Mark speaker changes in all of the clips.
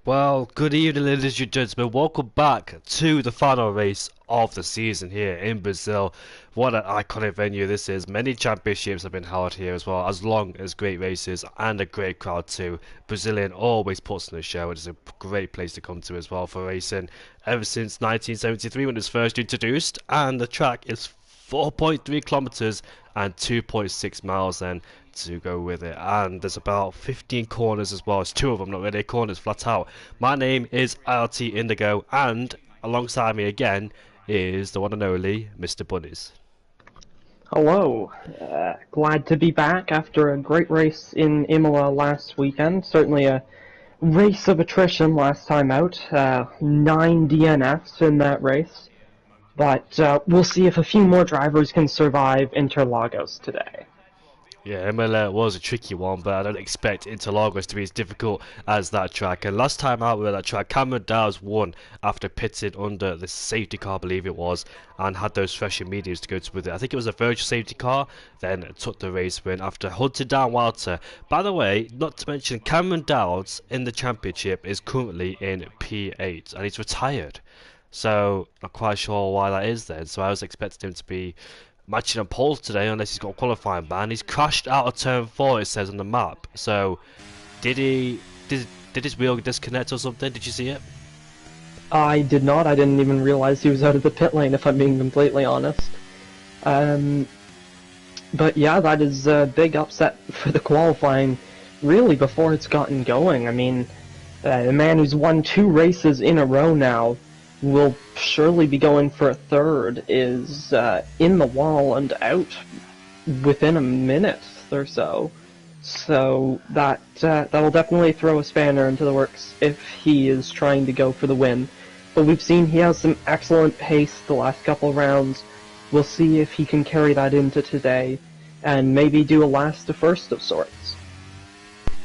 Speaker 1: Well, good evening, ladies and gentlemen. Welcome back to the final race of the season here in Brazil. What an iconic venue this is. Many championships have been held here as well, as long as great races and a great crowd too. Brazilian always puts on a show. It is a great place to come to as well for racing. Ever since 1973 when it was first introduced, and the track is 4.3 kilometers and 2.6 miles then to go with it, and there's about 15 corners as well. It's two of them, not really corners, flat out. My name is LT Indigo, and alongside me again is the one and only Mr. Bunnies.
Speaker 2: Hello. Glad to be back after a great race in Imola last weekend. Certainly a race of attrition last time out. 9 DNFs in that race. But we'll see if a few more drivers can survive Interlagos today.
Speaker 1: Yeah, Imola was a tricky one, but I don't expect Interlagos to be as difficult as that track. And last time out with that track, Cameron Dowes won after pitting under the safety car, I believe it was, and had those fresher mediums to go with it. I think it was a virtual safety car, then took the race win after hunting down Walter. By the way, not to mention, Cameron Dowes in the championship is currently in P8, and he's retired. So, not quite sure why that is then. So I was expecting him to be matching on poles today, unless he's got a qualifying ban. He's crashed out of turn 4, it says on the map. So, did his wheel disconnect or something? Did you see it?
Speaker 2: I did not. I didn't even realize he was out of the pit lane, if I'm being completely honest. But yeah, that is a big upset for the qualifying, really, before it's gotten going. I mean, a man who's won 2 races in a row now will surely be going for a third, is in the wall and out within a minute or so. So that'll definitely throw a spanner into the works if he is trying to go for the win. But we've seen he has some excellent pace the last couple rounds. We'll see if he can carry that into today and maybe do a last to first of sorts.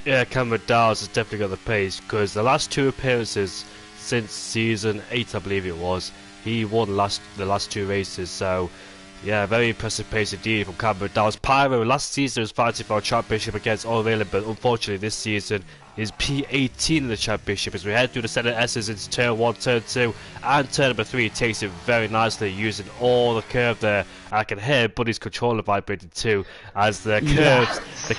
Speaker 1: Yeah, Cameron Dowes has definitely got the pace, because the last 2 appearances since season 8, I believe it was, he won the last 2 races. So yeah, very impressive pace indeed from Cameron Dowes. Pyro last season was fighting for a championship against O'Reilly, but unfortunately this season is P18 in the championship. As we head through the Senate S's into turn 1, turn 2 and turn number 3, takes it very nicely using all the curve there. I can hear Buddy's controller vibrating too, as the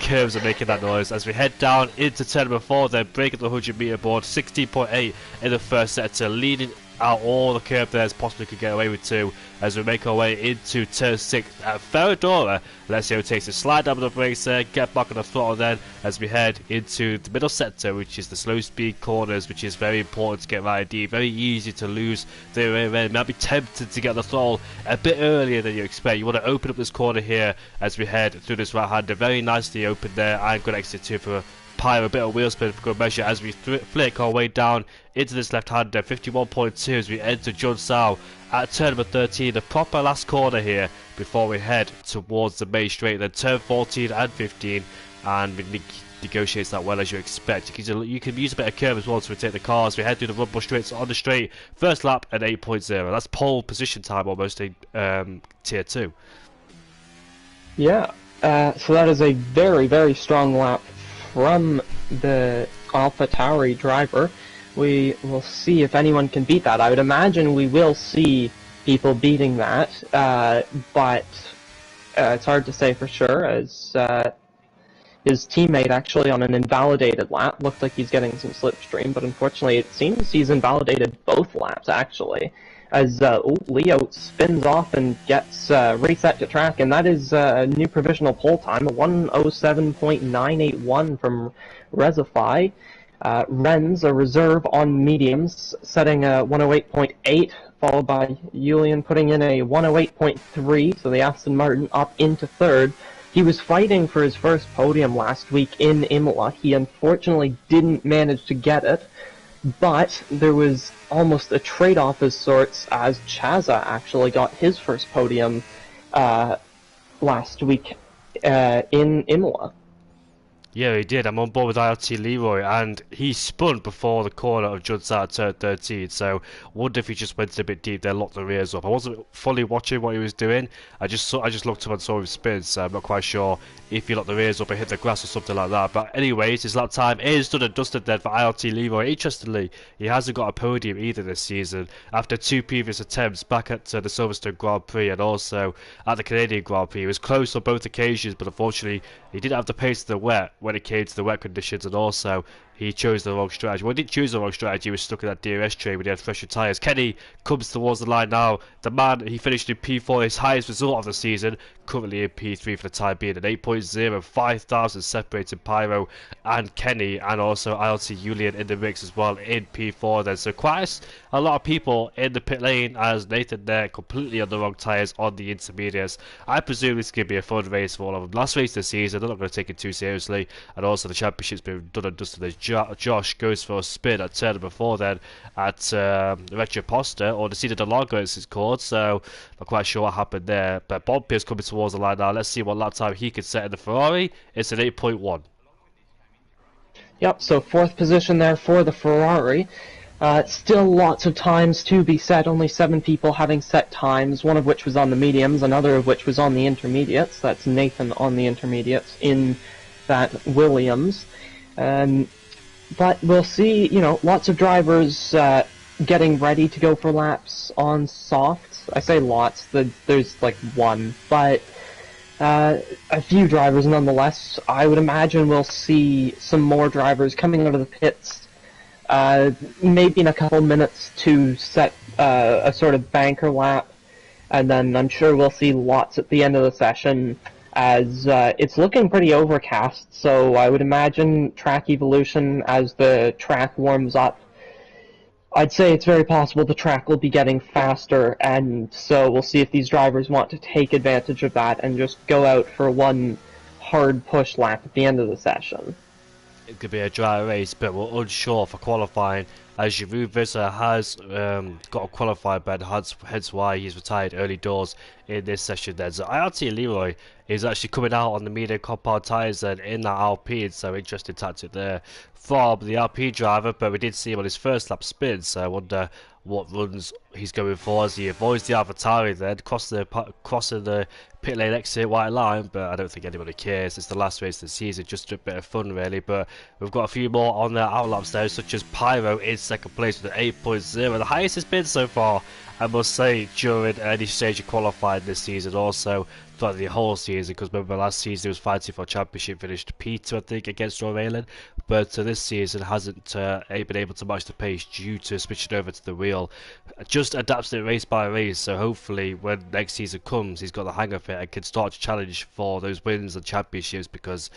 Speaker 1: curves are making that noise. As we head down into turn number 4, then breaking the 100-meter board, 16.8 in the first sector, leading out all the curve there as possibly could get away with 2, as we make our way into turn 6 at Ferradura. Alessio takes a slide down with the brakes there, get back on the throttle then as we head into the middle sector, which is the slow speed corners, which is very important to get right indeed. Very easy to lose the rear end. Might be tempted to get the throttle a bit earlier than you expect. You want to open up this corner here as we head through this right hander. Very nicely open there, and good exit too for Pyro, a bit of wheel spin for good measure as we flick our way down into this left-hander, 51.2 as we enter John Sao at turn number 13, the proper last corner here before we head towards the main straight. Then turn 14 and 15, and we negotiates that well as you expect. You can use a bit of curve as well to rotate the cars. We head through the rumble straights on the straight, first lap at 8.0. That's pole position time almost in tier 2.
Speaker 2: Yeah, so that is a very, very strong lap from the AlphaTauri driver. We will see if anyone can beat that. I would imagine we will see people beating that, but it's hard to say for sure, as his teammate actually on an invalidated lap looked like he's getting some slipstream, but unfortunately it seems he's invalidated both laps actually, as Leo spins off and gets reset to track, and that is a new provisional pole time, a 107.981 from Resify. Renz, a reserve on mediums, setting a 108.8, followed by Julian putting in a 108.3, so the Aston Martin up into third. He was fighting for his first podium last week in Imola. He unfortunately didn't manage to get it, but there was almost a trade-off of sorts, as Chaza actually got his first podium last week in Imola.
Speaker 1: Yeah, he did. I'm on board with ILT Leroy, and he spun before the corner of Judd's out turn 13. So, wonder if he just went a bit deep there, locked the rears up. I wasn't fully watching what he was doing. I just looked up and saw him spin. So I'm not quite sure if he locked the rears up and hit the grass or something like that. But anyways, his lap time is done and dusted then for ILT Leroy. Interestingly, he hasn't got a podium either this season after 2 previous attempts back at the Silverstone Grand Prix and also at the Canadian Grand Prix. He was close on both occasions, but unfortunately, he didn't have the pace of the wet when it came to the wet conditions, and also he chose the wrong strategy. Well, he didn't choose the wrong strategy, he was stuck in that DRS train when he had fresher tyres. Kenny comes towards the line now. The man, he finished in P4, his highest result of the season, currently in P3 for the time being, an 8.0, 5,000 separating Pyro and Kenny, and also ILT Julian in the mix as well in P4 then. So quite a lot of people in the pit lane as Nathan there completely on the wrong tyres on the intermediates. I presume this is going to be a fun race for all of them. Last race of the season, they're not going to take it too seriously, and also the championship's been done and dusted as Josh goes for a spin at turn number 4 then at Retro Posta, or the Cedar de Lago as it's called, so not quite sure what happened there. But Bob Pierce coming towards the line now. Let's see what lap time he could set in the Ferrari. It's an 8.1.
Speaker 2: Yep, so 4th position there for the Ferrari. Still lots of times to be set, only 7 people having set times, one of which was on the mediums, another of which was on the intermediates. That's Nathan on the intermediates in that Williams. But we'll see, you know, lots of drivers getting ready to go for laps on softs. I say lots, there's like one, but a few drivers nonetheless. I would imagine we'll see some more drivers coming out of the pits, maybe in a couple minutes to set a sort of banker lap, and then I'm sure we'll see lots at the end of the session, as it's looking pretty overcast, so I would imagine track evolution as the track warms up. I'd say it's very possible the track will be getting faster, and so we'll see if these drivers want to take advantage of that and just go out for one hard push lap at the end of the session.
Speaker 1: It could be a dry race, but we're unsure for qualifying, as Giroud Visser has got a qualified bed, hence why he's retired early doors in this session then. So IRT Leroy is actually coming out on the medium compound tyres then in that Alpine, so interesting tactic there from the Alpine driver, but we did see him on his first lap spin, so I wonder what runs he's going for as he avoids the AlphaTauri then, crossing the pit lane exit white line, but I don't think anybody cares. It's the last race of the season, just a bit of fun really. But we've got a few more on the outlaps now, such as Pyro in second place with an 8.0, the highest it's been so far, I must say, during any stage of qualifying this season, also throughout the whole season, because remember last season he was fighting for a championship, finished P2 I think against Romain, but this season hasn't been able to match the pace due to switching over to the wheel. Just adapts it race by race, so hopefully when next season comes he's got the hang of it and can start to challenge for those wins and championships, because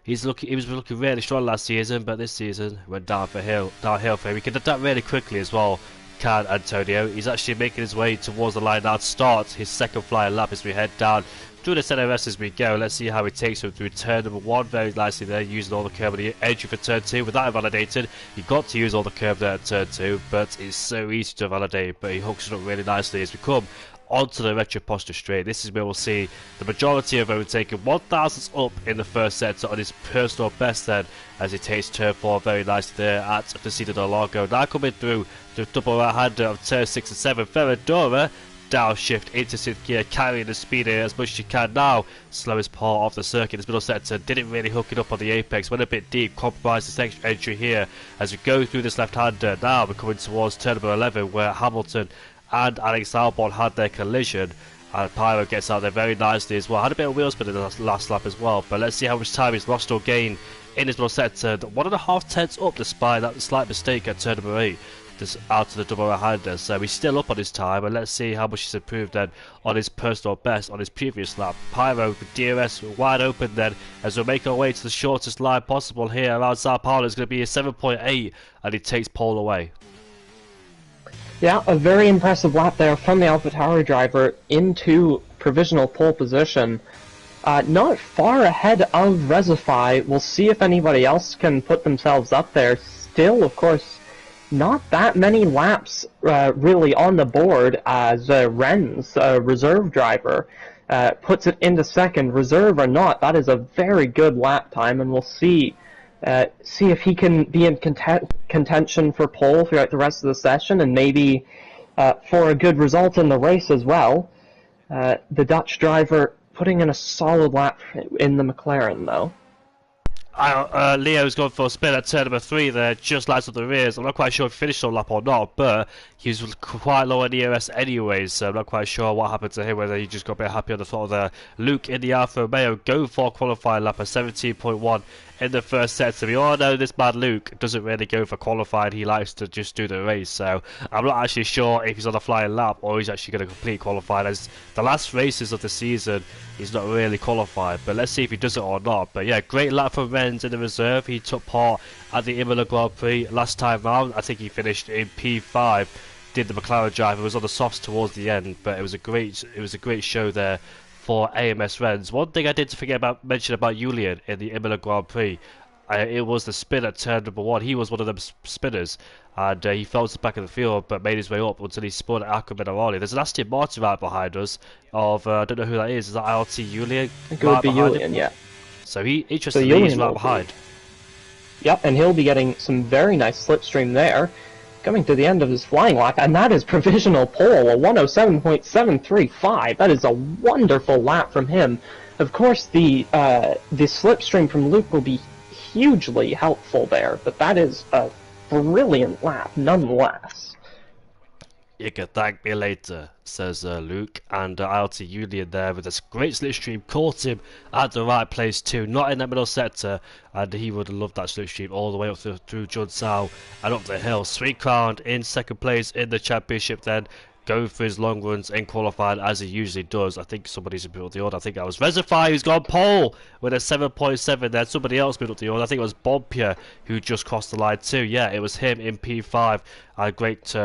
Speaker 1: he was looking really strong last season, but this season went downhill for him. He can adapt really quickly as well, can Antonio. He's actually making his way towards the line now to start his second flying lap as we head down through the CRS as we go. Let's see how he takes him through turn number 1. Very nicely there, using all the curb on the entry for turn 2. With that invalidated, he got to use all the curb there at turn 2, but it's so easy to validate, but he hooks it up really nicely as we come onto the Retro Posta straight. This is where we'll see the majority of overtaking 1,000s up in the first sector on his personal best then, as he takes turn 4 very nicely there at the Cedar de Lago. Now coming through the double right-hander of turn 6 and 7, Ferradura downshift into 6th gear, carrying the speed here as much as you can now. Slowest part of the circuit, this middle sector didn't really hook it up on the apex, went a bit deep, compromised this extra entry here as we go through this left-hander. Now we're coming towards turn number 11 where Hamilton and Alex Albon had their collision, and Pyro gets out there very nicely as well. Had a bit of wheel spin in the last lap as well, but let's see how much time he's lost or gained in his middle sector. 1.5 tenths up despite that slight mistake at turn number 8, just out of the double right-hander, so he's still up on his time, and let's see how much he's improved then on his personal best on his previous lap. Pyro with DRS wide open then as we make our way to the shortest line possible here around Sao Paulo. It's going to be a 7.8 and he takes pole away.
Speaker 2: Yeah, a very impressive lap there from the AlphaTauri driver into provisional pole position. Not far ahead of Resify. We'll see if anybody else can put themselves up there. Still, of course, not that many laps really on the board as Ren's reserve driver. puts it into second, reserve or not. That is a very good lap time, and we'll see if he can be in contention for pole throughout the rest of the session, and maybe for a good result in the race as well. The Dutch driver putting in a solid lap in the McLaren, though.
Speaker 1: Leo's gone for a spin at turn number 3 there, just lights up the rears. I'm not quite sure if he finished on lap or not, but he was quite low on EOS anyways, so I'm not quite sure what happened to him, whether he just got a bit happy on the throttle there. Luke in the Alfa Romeo go for a qualifying lap of 17.1 in the first set. So we all know this man Luke doesn't really go for qualifying, he likes to just do the race, so I'm not actually sure if he's on a flying lap or he's actually going to complete qualifying, as the last races of the season he's not really qualified, but let's see if he does it or not. But yeah, great lap from Renz in the reserve. He took part at the Imola Grand Prix last time round. I think he finished in P5, did the McLaren driver, was on the softs towards the end, but it was a great show there for AMS Renz. One thing I did mention about Julian in the Imola Grand Prix, it was the spin at turn number 1. He was one of them spinners, and he fell to the back of the field but made his way up until he spun at Acque Minerale. There's an Aston Martin right behind us of, I don't know who that is that ILT Julian?
Speaker 2: I think it would be Julian, yeah.
Speaker 1: So interestingly, he's right behind.
Speaker 2: Yep, and he'll be getting some very nice slipstream there, coming to the end of his flying lap, and that is provisional pole, a 107.735. That is a wonderful lap from him. Of course, the slipstream from Luke will be hugely helpful there, but that is a brilliant lap nonetheless.
Speaker 1: You can thank me later, says Luke, and ILT Julian there with a great slipstream caught him at the right place too, not in that middle sector, and he would have loved that slipstream all the way up through Junsao and up the hill. Sweet Crown in second place in the championship then, going for his long runs in qualifying as he usually does. I think somebody's moved up the order. I think that was Resify who's gone pole with a 7.7 there. Somebody else moved up the order. I think it was Bompia who just crossed the line too. Yeah, it was him in P5. A great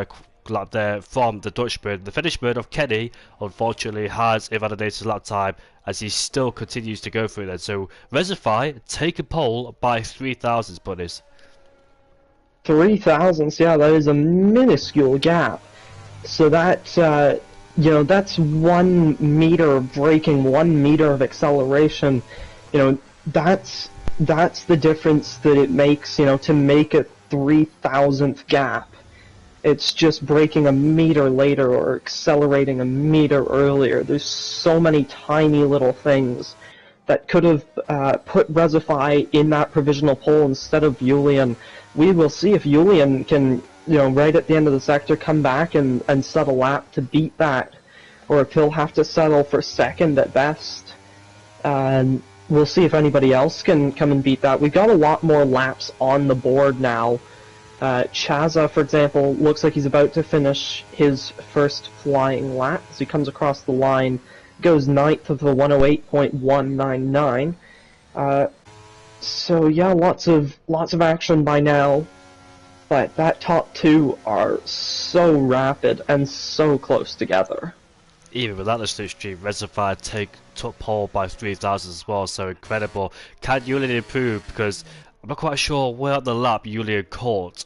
Speaker 1: lap there from the Dutchman. The Finishman of Kenny unfortunately has invalidated his lap time as he still continues to go through that. So Resify take a pole by 3,000 bunnies.
Speaker 2: 3,000, yeah, that is a minuscule gap. So that, that's 1 meter of braking, 1 meter of acceleration. That's the difference that it makes, to make a 3,000th gap. It's just braking a meter later or accelerating a meter earlier. There's so many tiny little things that could have put Resify in that provisional pole instead of Julian. We will see if Julian can, right at the end of the sector, come back and set a lap to beat that, or if he'll have to settle for second at best. And we'll see if anybody else can come and beat that. We've got a lot more laps on the board now. Chaza, for example, looks like he's about to finish his first flying lap as he comes across the line, goes 9th of the 108.199. So yeah, lots of action by now. But that top 2 are so rapid and so close together.
Speaker 1: Even without the slipstream, Resify took pole by 3,000 as well, so incredible. Can Julian improve? Because I'm not quite sure where on the lap Julian caught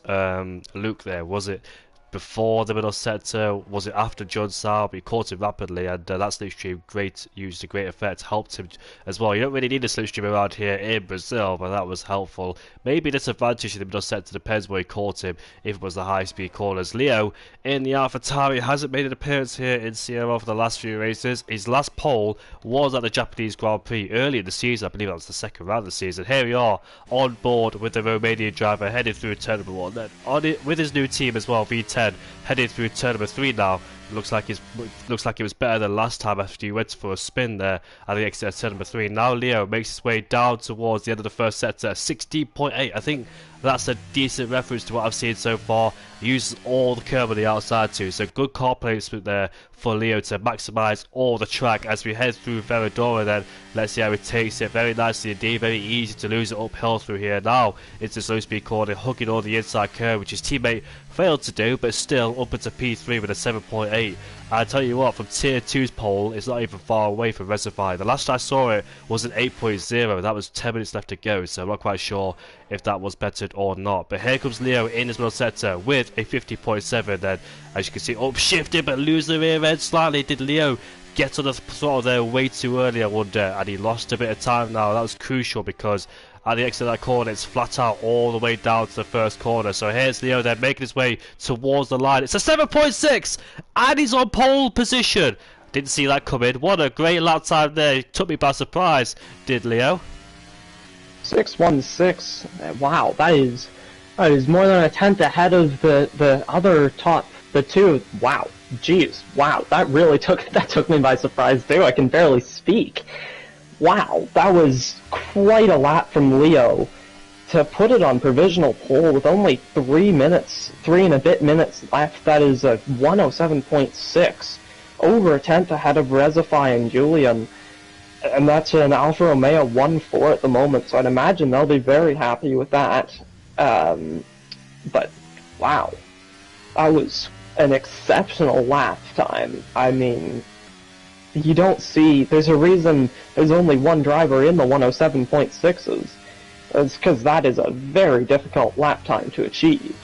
Speaker 1: Luke there. Was it before the middle sector? Was it after John Saab? He caught him rapidly, and that slipstream used a great effect, helped him as well. You don't really need a slipstream around here in Brazil, but that was helpful. Maybe disadvantage in the middle sector, depends where he caught him, if it was the high-speed corners. Leo in the AlphaTauri hasn't made an appearance here in CRL for the last few races. His last pole was at the Japanese Grand Prix early in the season. I believe that was the second round of the season. Here we are on board with the Romanian driver headed through turn number 1. Then with his new team as well, V10, headed through turn number 3 now. Looks like it was better than last time after he went for a spin there at the exit of turn number 3. Now Leo makes his way down towards the end of the first sector, 16.8. I think that's a decent reference to what I've seen so far. He uses all the curve on the outside too, so good car placement there for Leo to maximise all the track as we head through Veradora. Then let's see how he takes it. Very nicely indeed, very easy to lose it uphill through here. Now it's a slow speed corner, hugging all the inside curve, which his teammate failed to do, but still up into P3 with a 7.8. I tell you what, from tier 2's pole, it's not even far away from Resify. The last I saw it was an 8.0. That was 10 minutes left to go, so I'm not quite sure if that was bettered or not. But here comes Leo in his middle sector with a 50.7. Then, as you can see, upshifted but lose the rear end slightly. Did Leo get on the throttle there way too early, I wonder, and he lost a bit of time now. That was crucial because at the exit of that corner, it's flat out all the way down to the first corner. So here's Leo there making his way towards the line. It's a 7.6, and he's on pole position. Didn't see that coming. What a great lap time there. Took me by surprise, did Leo?
Speaker 2: 6.16. Wow, that is more than a tenth ahead of the other the two. Wow, jeez, wow, that really took me by surprise too. I can barely speak. Wow, that was quite a lap from Leo to put it on provisional pole with only 3 and a bit minutes left. That is a 107.6, over a tenth ahead of Rezify and Julian. And that's an Alfa Romeo 1.4 at the moment, so I'd imagine they'll be very happy with that. But, wow. That was an exceptional lap time. I mean, you don't see... There's a reason there's only one driver in the 107.6s. It's because that is a very difficult lap time to achieve.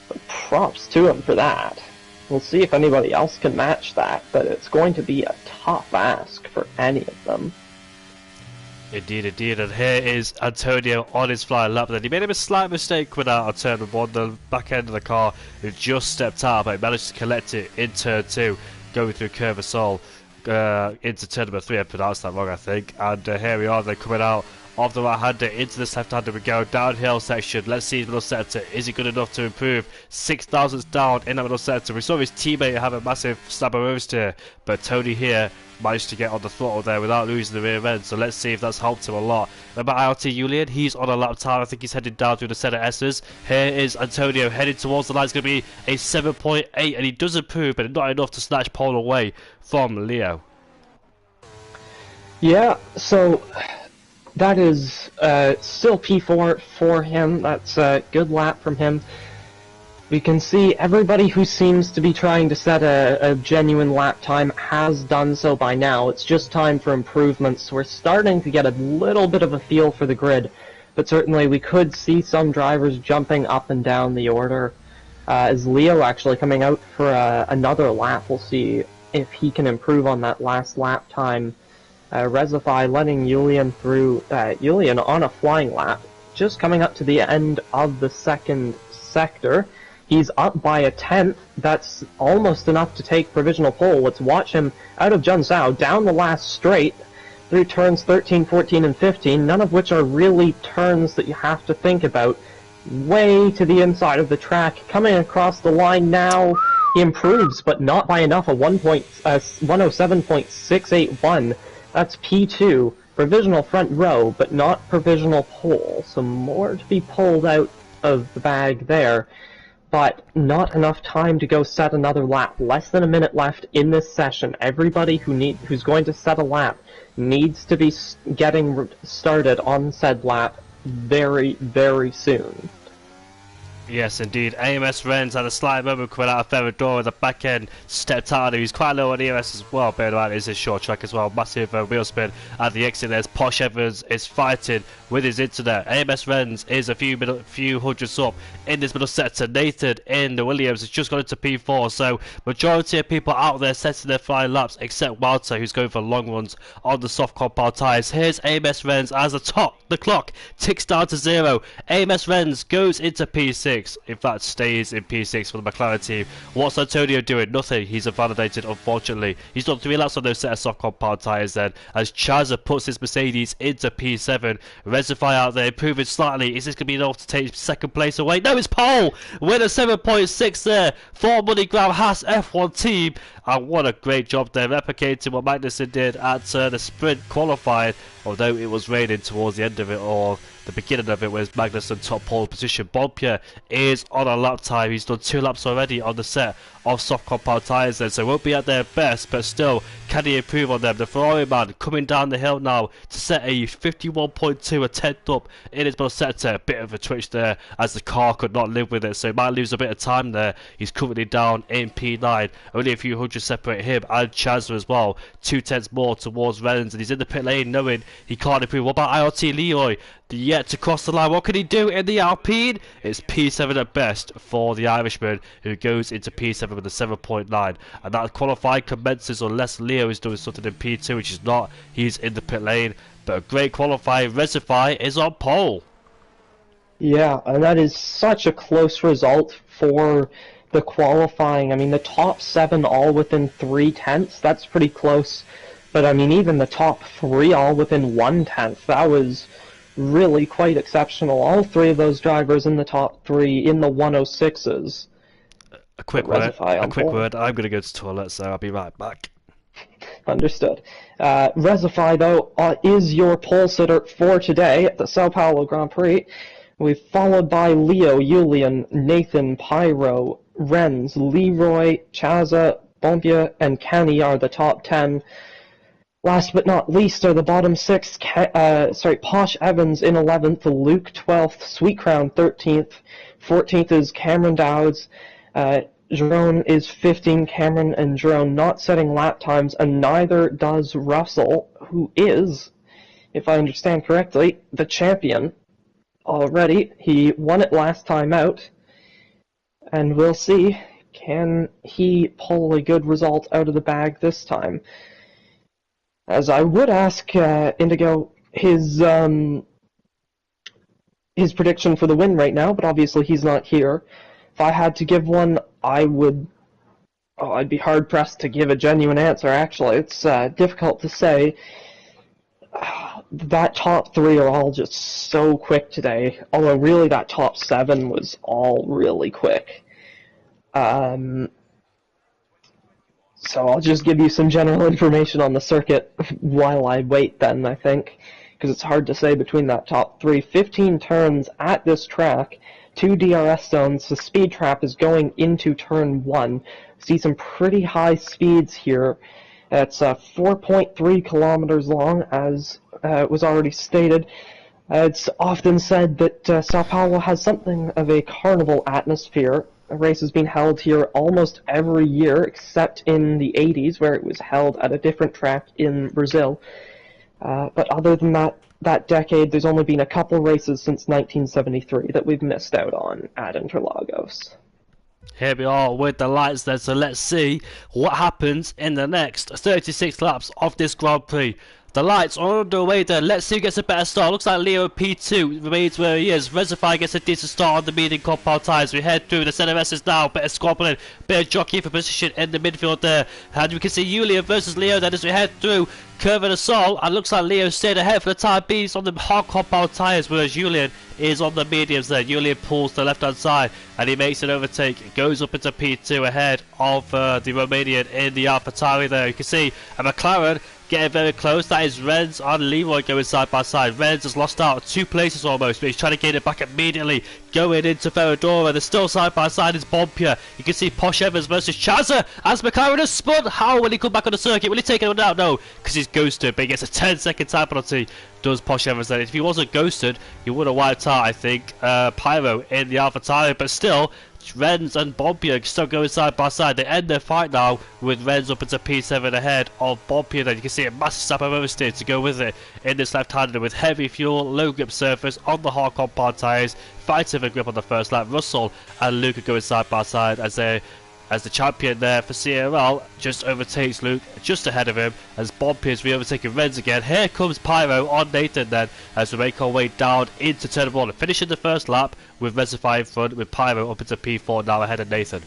Speaker 2: But props to him for that. We'll see if anybody else can match that, but it's going to be a tough ask for any of them.
Speaker 1: Indeed, indeed, and here is Antonio on his flying lap. Then he made a slight mistake with that on turn 1, the back end of the car, who just stepped out, but he managed to collect it in turn 2, going through Curve Sol into turn number 3. I pronounced that wrong, I think. And here we are, they're coming out of the right-hander into this left-hander. We go downhill section. Let's see his middle sector. Is he good enough to improve? 6,000s down in that middle sector. We saw his teammate have a massive slab of roast here, but Tony here managed to get on the throttle there without losing the rear end. So let's see if that's helped him a lot. Remember IRT Julian? He's on a lap time. I think he's heading down through the center S's. Here is Antonio heading towards the line. It's going to be a 7.8, and he does improve, but not enough to snatch pole away from Leo.
Speaker 2: Yeah, so that is still P4 for him. That's a good lap from him. We can see everybody who seems to be trying to set a genuine lap time has done so by now. It's just time for improvements. We're starting to get a little bit of a feel for the grid, but certainly we could see some drivers jumping up and down the order. As Leo actually coming out for another lap, we'll see if he can improve on that last lap time. Rezify letting Julian through, Julian on a flying lap, just coming up to the end of the second sector. He's up by a tenth. That's almost enough to take provisional pole. Let's watch him out of Junsao, down the last straight, through turns 13, 14, and 15, none of which are really turns that you have to think about. Way to the inside of the track, coming across the line now. He improves, but not by enough, a 107.681. That's P2, provisional front row, but not provisional pole. So more to be pulled out of the bag there, but not enough time to go set another lap. Less than a minute left in this session. Everybody who's going to set a lap needs to be getting started on said lap very, very soon.
Speaker 1: Yes, indeed. AMS Renz had a slight moment coming out of Ferrador at the back end, stepped out. He's quite low on EMS as well. Bear in mind, it's a short track as well. Massive wheel spin at the exit. There's Posh Evans is fighting with his internet. AMS Renz is a few hundreds up in this middle sector. Nathan in the Williams has just got into P4, so majority of people out there setting their flying laps, except Walter, who's going for long runs on the soft compound tyres. Here's AMS Renz as the clock ticks down to 0. AMS Renz goes into P6. In fact, stays in P6 for the McLaren team. What's Antonio doing? Nothing. He's invalidated, unfortunately. He's done 3 laps on those set of soft compound tyres then, as Chaza puts his Mercedes into P7. Rezify out there, improving slightly. Is this going to be enough to take second place away? No, it's pole! With a 7.6 there for MoneyGram Haas F1 team. And what a great job there, replicating what Magnussen did at the sprint qualifying, although it was raining towards the end of it, or the beginning of it, was Magnussen top pole position. Bonpierre is on a lap time. He's done 2 laps already on the set of soft compound tyres then, so won't be at their best, but still, can he improve on them? The Ferrari man coming down the hill now to set a 51.2, a tenth up in his middle sector. A bit of a twitch there as the car could not live with it, so he might lose a bit of time there. He's currently down in P9, only a few hundred separate him and Chazza as well. 2 tenths more towards Renz, and he's in the pit lane knowing he can't improve. What about IRT Leroy? Yet to cross the line. What can he do in the Alpine? It's P7 at best for the Irishman, who goes into P7 with a 7.9, and that qualifying commences unless Leo Leo is doing something in P2, which is not. He's in the pit lane. But a great qualifying. Resify is on pole.
Speaker 2: Yeah, and that is such a close result for the qualifying. I mean, the top 7 all within 3/10. That's pretty close. But I mean, even the top 3 all within 1/10. That was really quite exceptional. All 3 of those drivers in the top 3 in the 106s.
Speaker 1: A quick word. I'm going to go to the toilet, so I'll be right back.
Speaker 2: Understood. Resify, though, is your pole sitter for today at the Sao Paulo Grand Prix. We've followed by Leo, Julian, Nathan, Pyro, Renz, Leroy, Chaza, Bompia, and Kenny are the top 10. Last but not least are the bottom 6, Posh Evans in 11th, Luke 12th, Sweet Crown 13th, 14th is Cameron Dowds, Jerome is 15, Cameron and Jerome not setting lap times, and neither does Russell, who is, if I understand correctly, the champion already. He won it last time out, and we'll see, can he pull a good result out of the bag this time? As I would ask Indigo his prediction for the win right now, but obviously he's not here. If I had to give one, I'd be hard-pressed to give a genuine answer, actually. It's difficult to say. That top 3 are all just so quick today, although really that top 7 was all really quick. So I'll just give you some general information on the circuit while I wait then, I think, because it's hard to say between that top 3. 15 turns at this track, 2 DRS zones. The speed trap is going into turn 1. See some pretty high speeds here. It's 4.3 kilometers long, as was already stated. It's often said that Sao Paulo has something of a carnival atmosphere. A race has been held here almost every year, except in the 80s, where it was held at a different track in Brazil. But other than that decade, there's only been a couple races since 1973 that we've missed out on at Interlagos.
Speaker 1: Here we are with the lights then, so let's see what happens in the next 36 laps of this Grand Prix. The lights are underway then. Let's see who gets a better start. Looks like Leo P2 remains where he is. Resify gets a decent start on the medium compound tyres. We head through the centre S's now. Bit of squabbling, bit of jockey for position in the midfield there. And we can see Julia versus Leo then as we head through Curve and Assault. And looks like Leo stayed ahead for the time being on the hard compound tyres, whereas Julian is on the mediums there. Julian pulls to the left hand side and he makes an overtake. Goes up into P2 ahead of the Romanian in the AlphaTauri there. You can see a McLaren getting very close. That is Renz and Leroy going side by side. Renz has lost out 2 places almost, but he's trying to gain it back immediately. Going into Ferradora. They're still side by side is Bompia. You can see Posh Evans versus Chaza as McLaren has spun. How will he come back on the circuit? Will he take it out? No, because he's ghosted, but he gets a 10-second time penalty. Does Posh Evans then? If he wasn't ghosted, he would have wiped out, I think, Pyro in the AlphaTauri, but still, Renz and Bompia still going side by side. They end their fight now with Renz up into P7 ahead of Bompia. Then you can see a massive step of oversteer to go with it in this left-hander with heavy fuel, low grip surface on the hard compound tyres, fighting for grip on the first lap. Russell and Luke are going side by side as the champion there for CRL just overtakes Luke just ahead of him as Bompia is re-overtaking Renz again. Here comes Pyro on Nathan then as we make our way down into turn 1 and finishing the first lap with Resify in front with Pyro up into P4 now ahead of Nathan.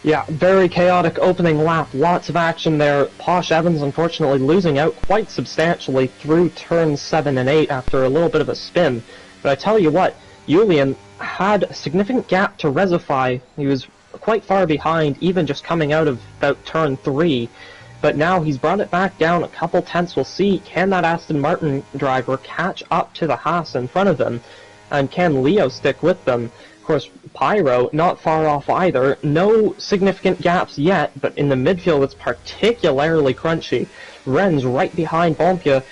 Speaker 2: Yeah, very chaotic opening lap, lots of action there. Posh Evans unfortunately losing out quite substantially through turns 7 and 8 after a little bit of a spin. But I tell you what, Julian had a significant gap to Resify. He was quite far behind, even just coming out of about turn 3, but now he's brought it back down a couple tenths. We'll see, can that Aston Martin driver catch up to the Haas in front of them, and can Leo stick with them? Of course, Pyro not far off either, no significant gaps yet, but in the midfield it's particularly crunchy. Renz right behind Bompia,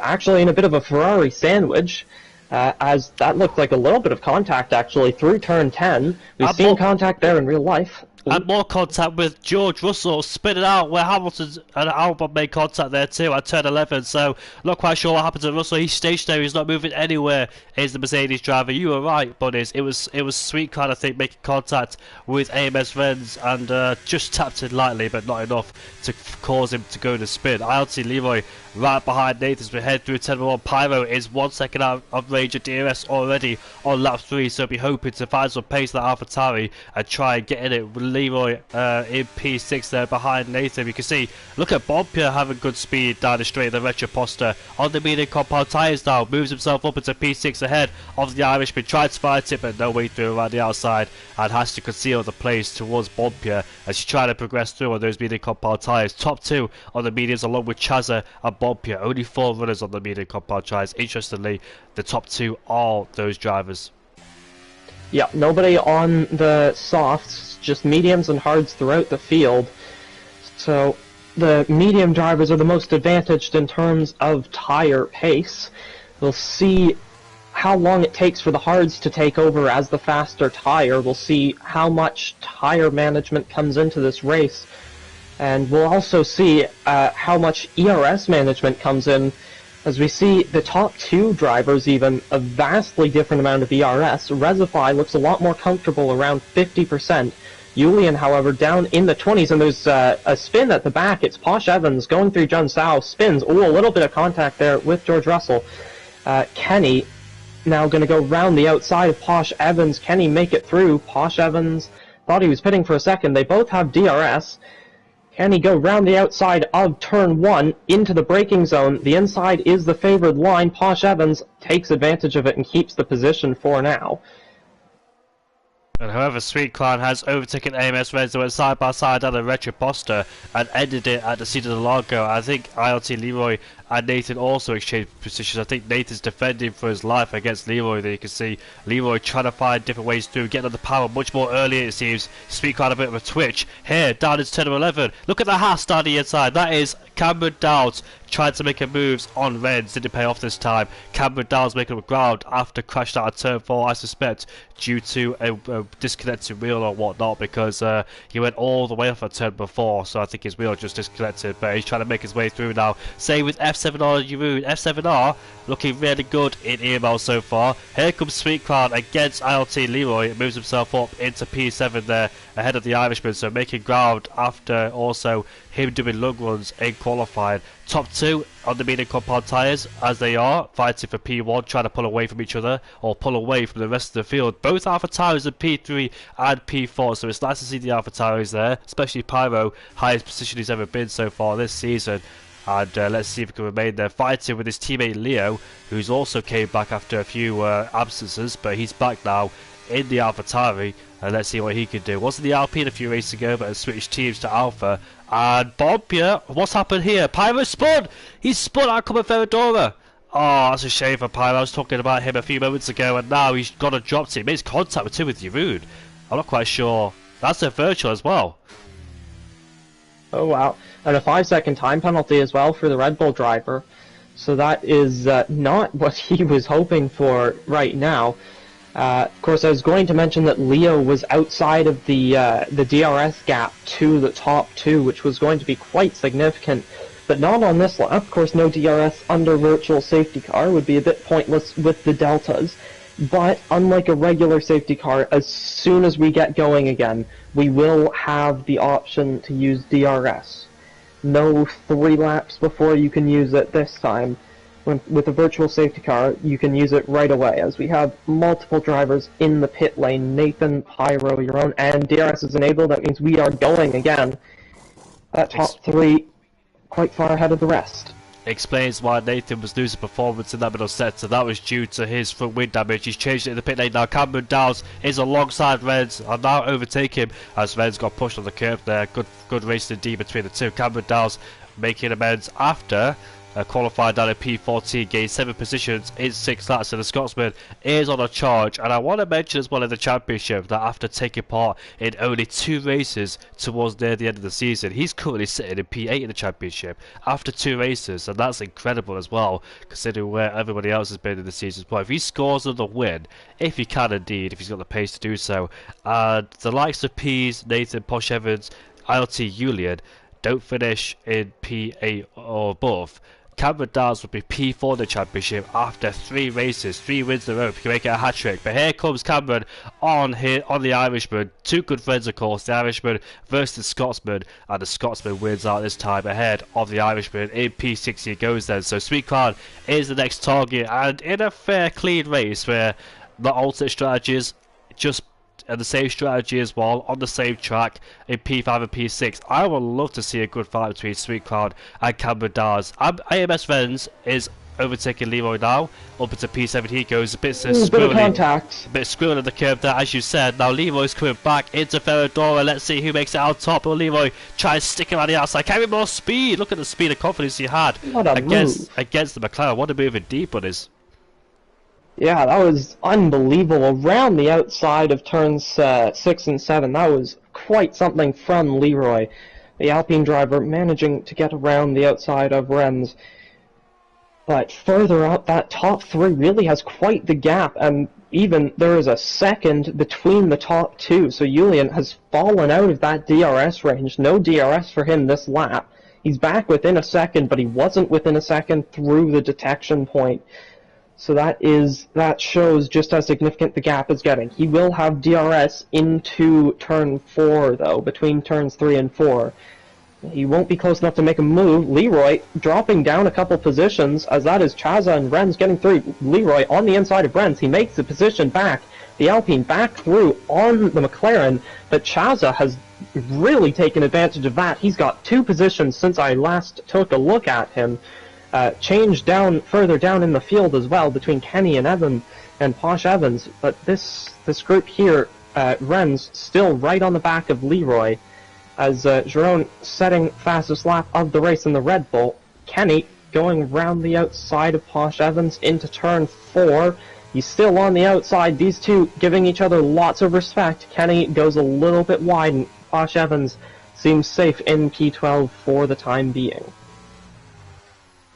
Speaker 2: actually in a bit of a Ferrari sandwich, as that looked like a little bit of contact actually through turn 10. We've seen contact there in real life.
Speaker 1: and more contact with George Russell spinning out where Hamilton and Albon made contact there too at turn 11. So not quite sure what happened to Russell. He's stationary, he's not moving anywhere. Is the Mercedes driver? You were right, buddies. It was Sweetcard, I think, making contact with AMS Renz and just tapped it lightly, but not enough to cause him to go in a spin. ILT Leroy right behind Nathan as we head through turn 1. Pyro is 1 second out of range of DRS already on lap 3, so be hoping to find some pace in that AlphaTauri and try and get in it with Leroy in P6 there behind Nathan. You can see, look at Bompia having good speed down the straight of the Retro Poster on the medium compound tyres now, moves himself up into P6 ahead of the Irishman, tried to fight it but no way through around the outside and has to conceal the place towards Bompia as she's trying to progress through on those medium compound tyres. Top 2 on the mediums along with Chaza and Bompia, only 4 runners on the medium compound tyres. Interestingly, the top 2 are those drivers.
Speaker 2: Yeah, nobody on the softs, just mediums and hards throughout the field. So the medium drivers are the most advantaged in terms of tire pace. We'll see how long it takes for the hards to take over as the faster tire. We'll see how much tire management comes into this race. And we'll also see how much ERS management comes in, as we see the top 2 drivers even a vastly different amount of ERS. Rezify looks a lot more comfortable around 50%. Julian, however, down in the 20s, and there's a spin at the back. It's Posh Evans going through Jun Sao, spins. Oh, a little bit of contact there with George Russell. Kenny now going to go round the outside of Posh Evans. Kenny make it through. Posh Evans thought he was pitting for a second. They both have DRS. Can he go round the outside of turn 1 into the braking zone? The inside is the favored line. Posh Evans takes advantage of it and keeps the position for now.
Speaker 1: And however, Sweet Clan has overtaken AMS Reds that went side by side at the Retro Poster and ended it at the Cedar de Largo. I think ILT Leroy and Nathan also exchanged positions. I think Nathan's defending for his life against Leroy. There you can see Leroy trying to find different ways through, getting on the power much more earlier it seems. Sweet Clan a bit of a twitch. Here, down is turn 11. Look at the Haas down the inside. That is Cameron Dowds trying to make a moves on Reds. Didn't pay off this time. Cameron Dowds making up ground after crashed out of turn 4, I suspect, due to a disconnected wheel or whatnot, because he went all the way off at turn before, so I think his wheel just disconnected, but he's trying to make his way through now. Same with F7R Jeroen. F7R looking really good in EML so far. Here comes Sweet Cloud against ILT Leroy. It moves himself up into P7 there ahead of the Irishman, so making ground after also him doing lug runs in qualifying. Top 2 on the medium compound tyres as they are fighting for P1, trying to pull away from each other or pull away from the rest of the field. Both AlphaTauris in P3 and P4, so it's nice to see the AlphaTauris there, especially Pyro, highest position he's ever been so far this season. And let's see if he can remain there, fighting with his teammate Leo, who's also came back after a few absences, but he's back now in the AlphaTauri, and let's see what he can do. Wasn't the Alpine a few races ago, but has switched teams to Alpha. And Bompia, what's happened here? Pyro spun! He's spun out coming Ferradora! Oh, that's a shame for Pyro. I was talking about him a few moments ago, and now he's got a drop team. He makes contact with Jeroen. I'm not quite sure. That's a virtual as well.
Speaker 2: Oh wow, and a 5-second time penalty as well for the Red Bull driver. So that is not what he was hoping for right now. Of course, I was going to mention that Leo was outside of the DRS gap to the top 2, which was going to be quite significant, but not on this lap. Of course, no DRS under virtual safety car would be a bit pointless with the deltas. But unlike a regular safety car, as soon as we get going again, we will have the option to use DRS. No 3 laps before you can use it this time. With a virtual safety car, you can use it right away, as we have multiple drivers in the pit lane. Nathan, Pyro, your own, and DRS is enabled. That means we are going again. That top 3 quite far ahead of the rest.
Speaker 1: Explains why Nathan was losing performance in that middle sector. That was due to his front wing damage. He's changed it in the pit lane now. Cameron Downs is alongside Reds and now overtake him as Reds got pushed on the curb there. Good race indeed between the two. Cameron Downs making amends after qualified down at P14, gained 7 positions in 6 laps, so the Scotsman is on a charge. And I want to mention as well in the championship that after taking part in only 2 races towards near the end of the season, he's currently sitting in P8 in the championship after 2 races, and that's incredible as well, considering where everybody else has been in the season. But if he scores another win, if he can indeed, if he's got the pace to do so, and the likes of Pease, Nathan, Posh Evans, ILT, Julian don't finish in P8 or above, Cameron Downs would be P4 in the championship after 3 races, 3 wins in a row if he can make it a hat-trick. But here comes Cameron on the Irishman. 2 good friends, of course, the Irishman versus the Scotsman, and the Scotsman wins out this time ahead of the Irishman. In P6 he goes then, so Sweet Cloud is the next target, and in a fair, clean race where the alternate strategies just and the same strategy as well on the same track in P5 and P6. I would love to see a good fight between Sweet Cloud and Cameron Dars. AMS Renz is overtaking Leroy now. Up into P7 he goes, a bit
Speaker 2: of contact.
Speaker 1: A bit squirrely at the curve there, as you said. Now Leroy's coming back into Ferradora. Let's see who makes it out top. Will Leroy try and stick him on the outside? Carry more speed. Look at the speed and confidence he had against the McLaren. What a move indeed, buddies.
Speaker 2: Yeah, that was unbelievable. Around the outside of turns 6 and 7, that was quite something from Leroy. The Alpine driver managing to get around the outside of Renz. But further out, that top 3 really has quite the gap, and even there is a second between the top 2. So Julian has fallen out of that DRS range. No DRS for him this lap. He's back within a second, but he wasn't within a second through the detection point. So that shows just how significant the gap is getting. He will have DRS into turn 4, though, between turns 3 and 4. He won't be close enough to make a move. Leroy dropping down a couple positions, as that is Chaza and Renz getting through. Leroy on the inside of Renz. He makes the position back. The Alpine back through on the McLaren, but Chaza has really taken advantage of that. He's got 2 positions since I last took a look at him. Changed down further down in the field as well between Kenny and Evan and Posh Evans, but this group here, Renz still right on the back of Leroy, as Jerome setting fastest lap of the race in the Red Bull. Kenny going round the outside of Posh Evans into turn 4. He's still on the outside. These two giving each other lots of respect. Kenny goes a little bit wide, and Posh Evans seems safe in P12 for the time being.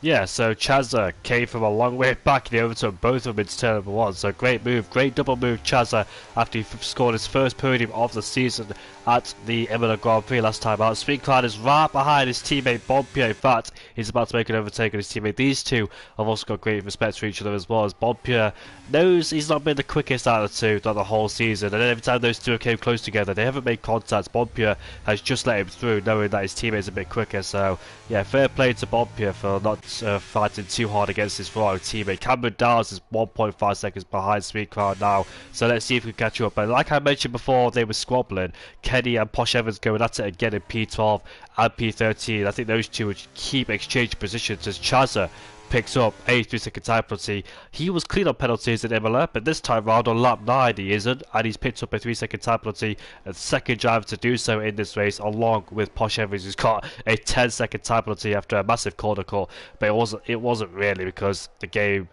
Speaker 1: Yeah, so Chaza came from a long way back and he overtook both of them into turn number 1. So great move, great double move Chaza after he scored his first podium of the season at the Imola Grand Prix last time out. Sweet Cloud is right behind his teammate Bonpierre. In fact, he's about to make an overtake on his teammate. These two have also got great respect for each other as well, as Bonpierre knows he's not been the quickest out of the two throughout the whole season, and every time those two came close together they haven't made contact. Bonpierre has just let him through, knowing that his teammate's a bit quicker. So yeah, fair play to Bonpierre for not fighting too hard against his Ferrari teammate. Cameron Downs is 1.5 seconds behind Sweet Cloud now, so let's see if we can catch up. But like I mentioned before, they were squabbling. Kenny and Posh Evans going at it again in P12 and P13. I think those two would keep exchanging positions as Chaza picks up a 3-second time penalty. He was clean on penalties in Imola, but this time round on lap 9 he isn't, and he's picked up a 3-second time penalty, and second driver to do so in this race, along with Posh Evans, who's got a 10-second time penalty after a massive corner call. But it wasn't really, because the game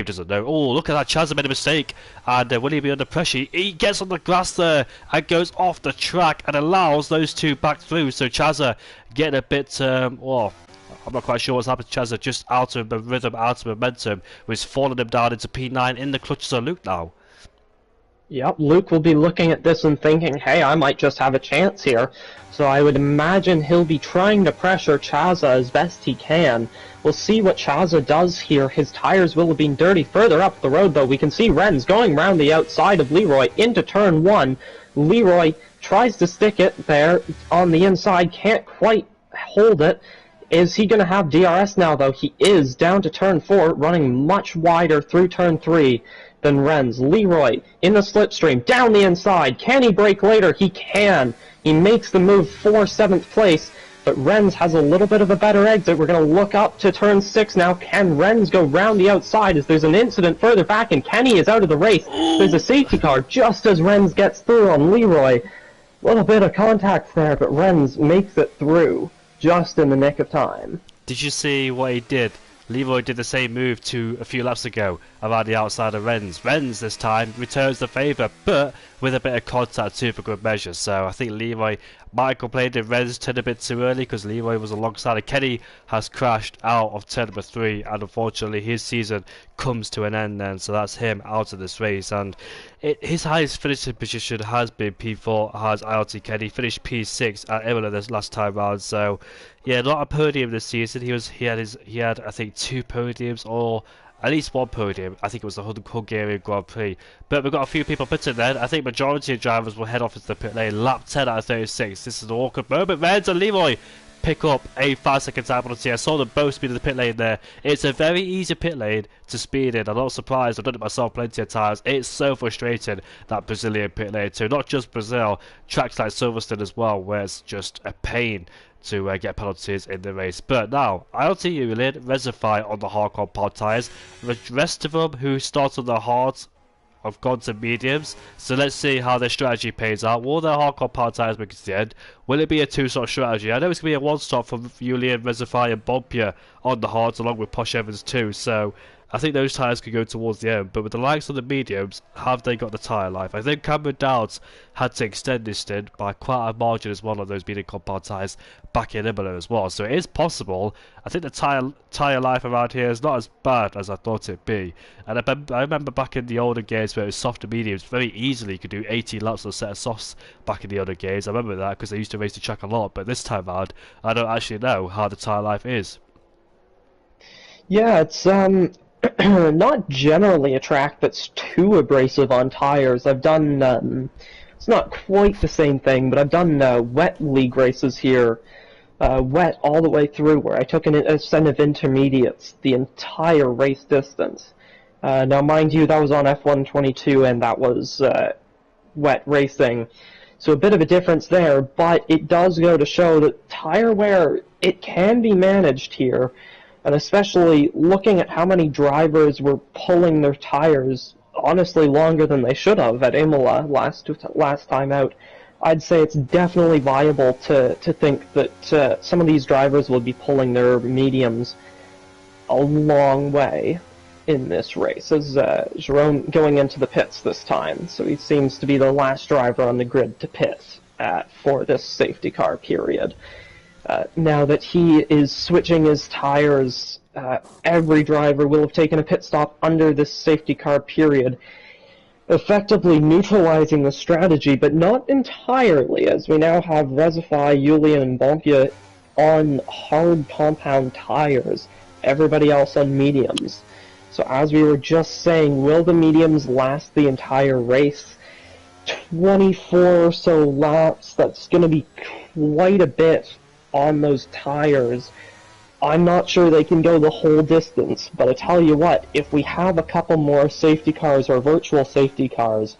Speaker 1: doesn't know. Oh, look at that, Chaz made a mistake, and will he be under pressure? He gets on the grass there and goes off the track and allows those two back through. So Chaza getting a bit, I'm not quite sure what's happened to Chaza, just out of the rhythm, out of momentum, was falling him down into P9 in the clutches of Luke now.
Speaker 2: Yep, Luke will be looking at this and thinking, hey, I might just have a chance here. So I would imagine he'll be trying to pressure Chaza as best he can. We'll see what Chaza does here. His tires will have been dirty. Further up the road, though, we can see Renz going round the outside of Leroy into turn 1. Leroy tries to stick it there on the inside, can't quite hold it. Is he going to have DRS now, though? He is, down to turn 4, running much wider through turn 3 than Renz. Leroy in the slipstream, down the inside. Can he brake later? He can. He makes the move for 7th place, but Renz has a little bit of a better exit. We're going to look up to turn 6 now. Can Renz go round the outside as there's an incident further back, and Kenny is out of the race? There's a safety car just as Renz gets through on Leroy. Little bit of contact there, but Renz makes it through just in the nick of time.
Speaker 1: did you see what he did? Leroy did the same move a few laps ago around the outside of Renz. Renz this time returns the favour, but with a bit of contact too for good measure. So I think Leroy might have complained if Renz turned a bit too early because Leroy was alongside it. Kenny has crashed out of turn number 3, and unfortunately his season comes to an end then. So that's him out of this race, and his highest finishing position has been P4, has ILT Kenny. Finished P6 at Imola this last time round. So yeah, not a podium this season. He had I think 2 podiums, or at least 1 podium. I think it was the Hungarian Grand Prix. But we've got a few people pitting then. I think majority of drivers will head off into the pit lane. Lap 10 out of 36. This is an awkward moment. Renz and Leroy pick up a 5-second time penalty. I saw them both speed in the pit lane there. It's a very easy pit lane to speed in. I'm not surprised. I've done it myself plenty of times. It's so frustrating, that Brazilian pit lane too. Not just Brazil, tracks like Silverstone as well, where it's just a pain to get penalties in the race. But now, ILT Julian, Reservoir on the hardcore pod tyres. The rest of them who start on the hards have gone to mediums. So let's see how their strategy pays out. Will their hardcore pod tyres make it to the end? Will it be a 2-stop strategy? I know it's going to be a 1-stop from Julian, Reservoir and Bompia on the hards, along with Posh Evans too. So I think those tyres could go towards the end, but with the likes of the mediums, have they got the tyre life? I think Cameron Dowds had to extend this stint by quite a margin as well on those medium compound tyres back in Imola as well. So it is possible. I think the tyre life around here is not as bad as I thought it'd be. And I remember back in the older games where it was soft and mediums, very easily you could do 18 laps on a set of softs back in the older games. I remember that because I used to race the track a lot, but this time around, I don't actually know how the tyre life is.
Speaker 2: Yeah, it's not generally a track that's too abrasive on tires. I've done, it's not quite the same thing, but I've done wet league races here, wet all the way through, where I took a set of intermediates the entire race distance. Now, mind you, that was on F122, and that was wet racing, so a bit of a difference there, but it does go to show that tire wear, it can be managed here. And especially looking at how many drivers were pulling their tires, honestly, longer than they should have at Imola last time out, I'd say it's definitely viable to think that some of these drivers will be pulling their mediums a long way in this race, as Jerome going into the pits this time. So he seems to be the last driver on the grid to pit for this safety car period. Now that he is switching his tires, every driver will have taken a pit stop under this safety car period, effectively neutralizing the strategy, but not entirely, as we now have Reservoir, Julian, and Bompia on hard compound tires, everybody else on mediums. So as we were just saying, will the mediums last the entire race? 24 or so laps, that's going to be quite a bit on those tires. I'm not sure they can go the whole distance, but I tell you what, if we have a couple more safety cars or virtual safety cars,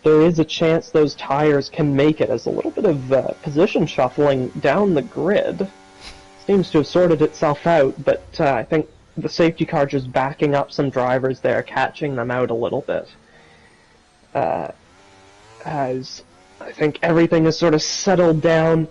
Speaker 2: there is a chance those tires can make it, as a little bit of position shuffling down the grid seems to have sorted itself out, but I think the safety car just backing up some drivers there, catching them out a little bit. As I think everything is sort of settled down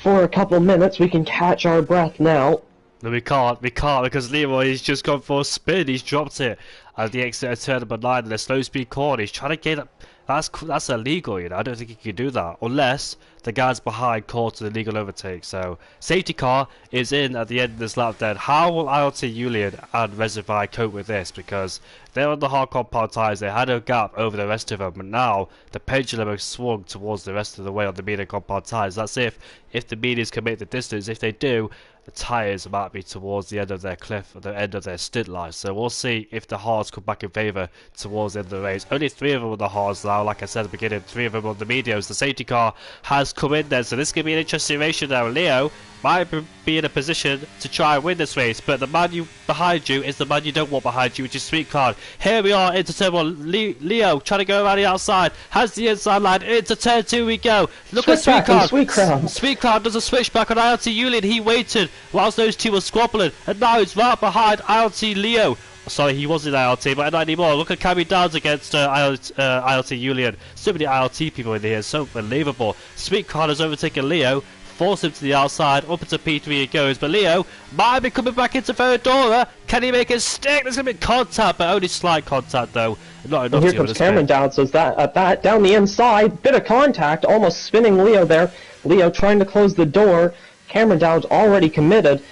Speaker 2: for a couple minutes, we can catch our breath now.
Speaker 1: No, we can't because Leroy has just gone for a spin. He's dropped it at the exit of turn number 9 in a slow speed corner. He's trying to get up. That's illegal, you know. I don't think he can do that unless the guys behind call to the legal overtake. So safety car is in at the end of this lap. Then how will ILT Julian and Reservoir cope with this? Because they're on the hard compound tyres. They had a gap over the rest of them, but now the pendulum has swung towards the rest of the way on the medium compound tyres. That's if the mediums can make the distance. If they do, the tyres might be towards the end of their cliff, or the end of their stint life. So we'll see if the hards come back in favour towards the end of the race. Only 3 of them on the hards now, like I said at the beginning, 3 of them on the mediums. The safety car has come in there, so this could be an interesting race now. Leo might be in a position to try and win this race, but the man behind you is the man you don't want behind you, which is Sweet Card. Here we are into turn 1. Leo trying to go around the outside, has the inside line, into turn 2 we go. Look at Sweet Card. Sweet Card does a switch back on ILT Julian. He waited whilst those two were squabbling, and now he's right behind ILT Leo. Sorry, he was in ILT, but not anymore. Look at Cammy Downs against ILT Julian. So many ILT people in here, so unbelievable. Sweet Card has overtaken Leo. force him to the outside, up into P3 he goes, but Leo might be coming back into Ferradora. Can he make a stick? There's going to be contact, but only slight contact though. Not enough.
Speaker 2: Here comes Cameron Dowd, so that down the inside, bit of contact, almost spinning Leo there. Leo trying to close the door. Cameron Dowd's already committed.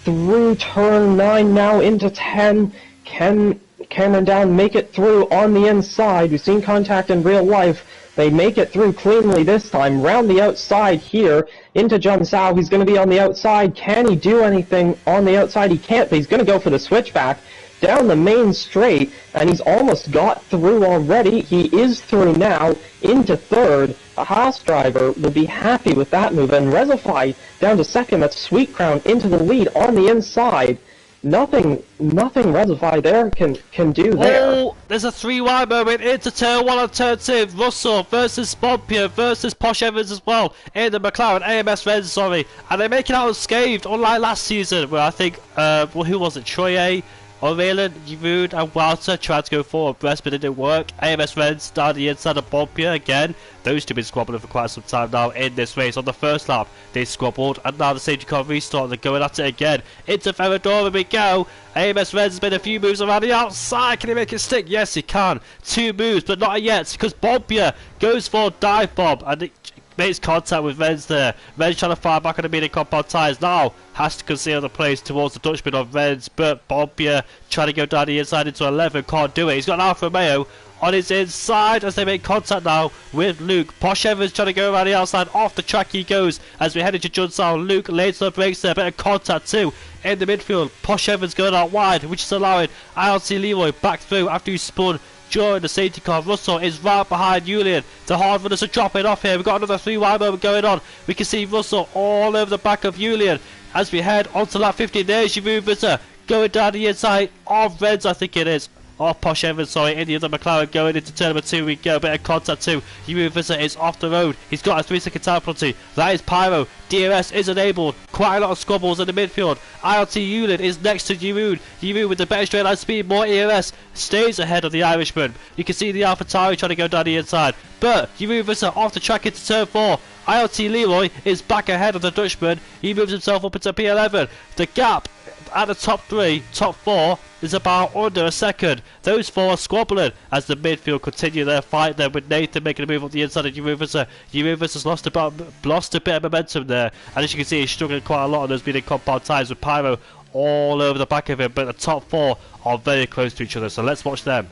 Speaker 2: Through turn 9 now into 10. Can Cameron Dowd make it through on the inside? We've seen contact in real life. They make it through cleanly this time. Round the outside here into Jun Sao. He's going to be on the outside. Can he do anything on the outside? He can't, but he's going to go for the switchback down the main straight, and he's almost got through already. He is through now into third. A Haas driver will be happy with that move, and Rezify down to second. That's Sweet Crown into the lead on the inside. Nothing Rezify there can do there.
Speaker 1: Oh, there's a 3-wide moment into turn 1 and turn 2. Russell versus Bompio versus Posh Evans as well in the McLaren AMS Reds, sorry. And they make it out unscathed, unlike last season where I think, well, who was it? Troye, O'Reilly, Giroud and Walter tried to go forward abreast, but it didn't work. AMS Reds down the inside of Bompia again. Those two have been squabbling for quite some time now in this race. On the first lap, they squabbled, and now the safety car restart. They're going at it again. Into Ferradora we go. AMS Reds has made a few moves around the outside. Can he make it stick? Yes, he can. 2 moves, but not yet, because Bompia goes for dive bomb, and it makes contact with Renz there. Renz trying to fire back on the medium compound tyres now. Has to conceal the place towards the Dutchman of Renz, but Bompia trying to go down the inside into 11. Can't do it. He's got an Alfa Romeo on his inside as they make contact now with Luke. Posh Evans trying to go around the outside. Off the track he goes as we head into Junsao. Luke lays the brakes there. Bit of contact too in the midfield. Posh Evans going out wide, which is allowing ILT Leroy back through after he spun during the safety car. Russell is right behind Julian. The hard runners are dropping off here. We've got another 3-wide moment going on. We can see Russell all over the back of Julian as we head onto lap 15. There's Giroud Visser going down the inside of Reds, I think it is. Oh, Posh Evans, sorry, in the other McLaren going into turn number 2 we go. Bit of contact too. Giroud Visser is off the road. He's got a 3-second time penalty. That is Pyro. DRS is enabled. Quite a lot of squabbles in the midfield. ILT Yulian is next to Giroud. Giroud with the better straight line speed, more ERS, stays ahead of the Irishman. You can see the AlphaTauri trying to go down the inside. But Giroud Visser off the track into turn 4. ILT Leroy is back ahead of the Dutchman. He moves himself up into P11. The gap at the top 3, top 4 is about under a second. Those 4 are squabbling as the midfield continue their fight there with Nathan making a move up the inside of Giroud Visser. Giroud Visser's lost a bit of momentum there, and as you can see he's struggling quite a lot on those medium compound tyres with Pyro all over the back of him, but the top 4 are very close to each other, so let's watch them.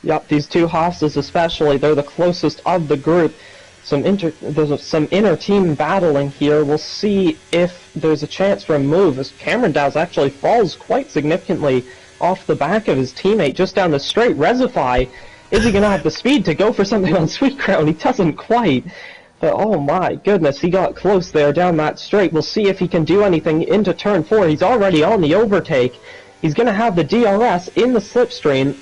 Speaker 2: Yep, these two Haas's especially, they're the closest of the group. There's some inter-team battling here. We'll see if there's a chance for a move, as Cameron Dowd actually falls quite significantly off the back of his teammate just down the straight. Rezify, is he going to have the speed to go for something on Sweet Crown? He doesn't quite. But oh my goodness, he got close there down that straight. We'll see if he can do anything into turn 4. He's already on the overtake. He's going to have the DRS in the slipstream.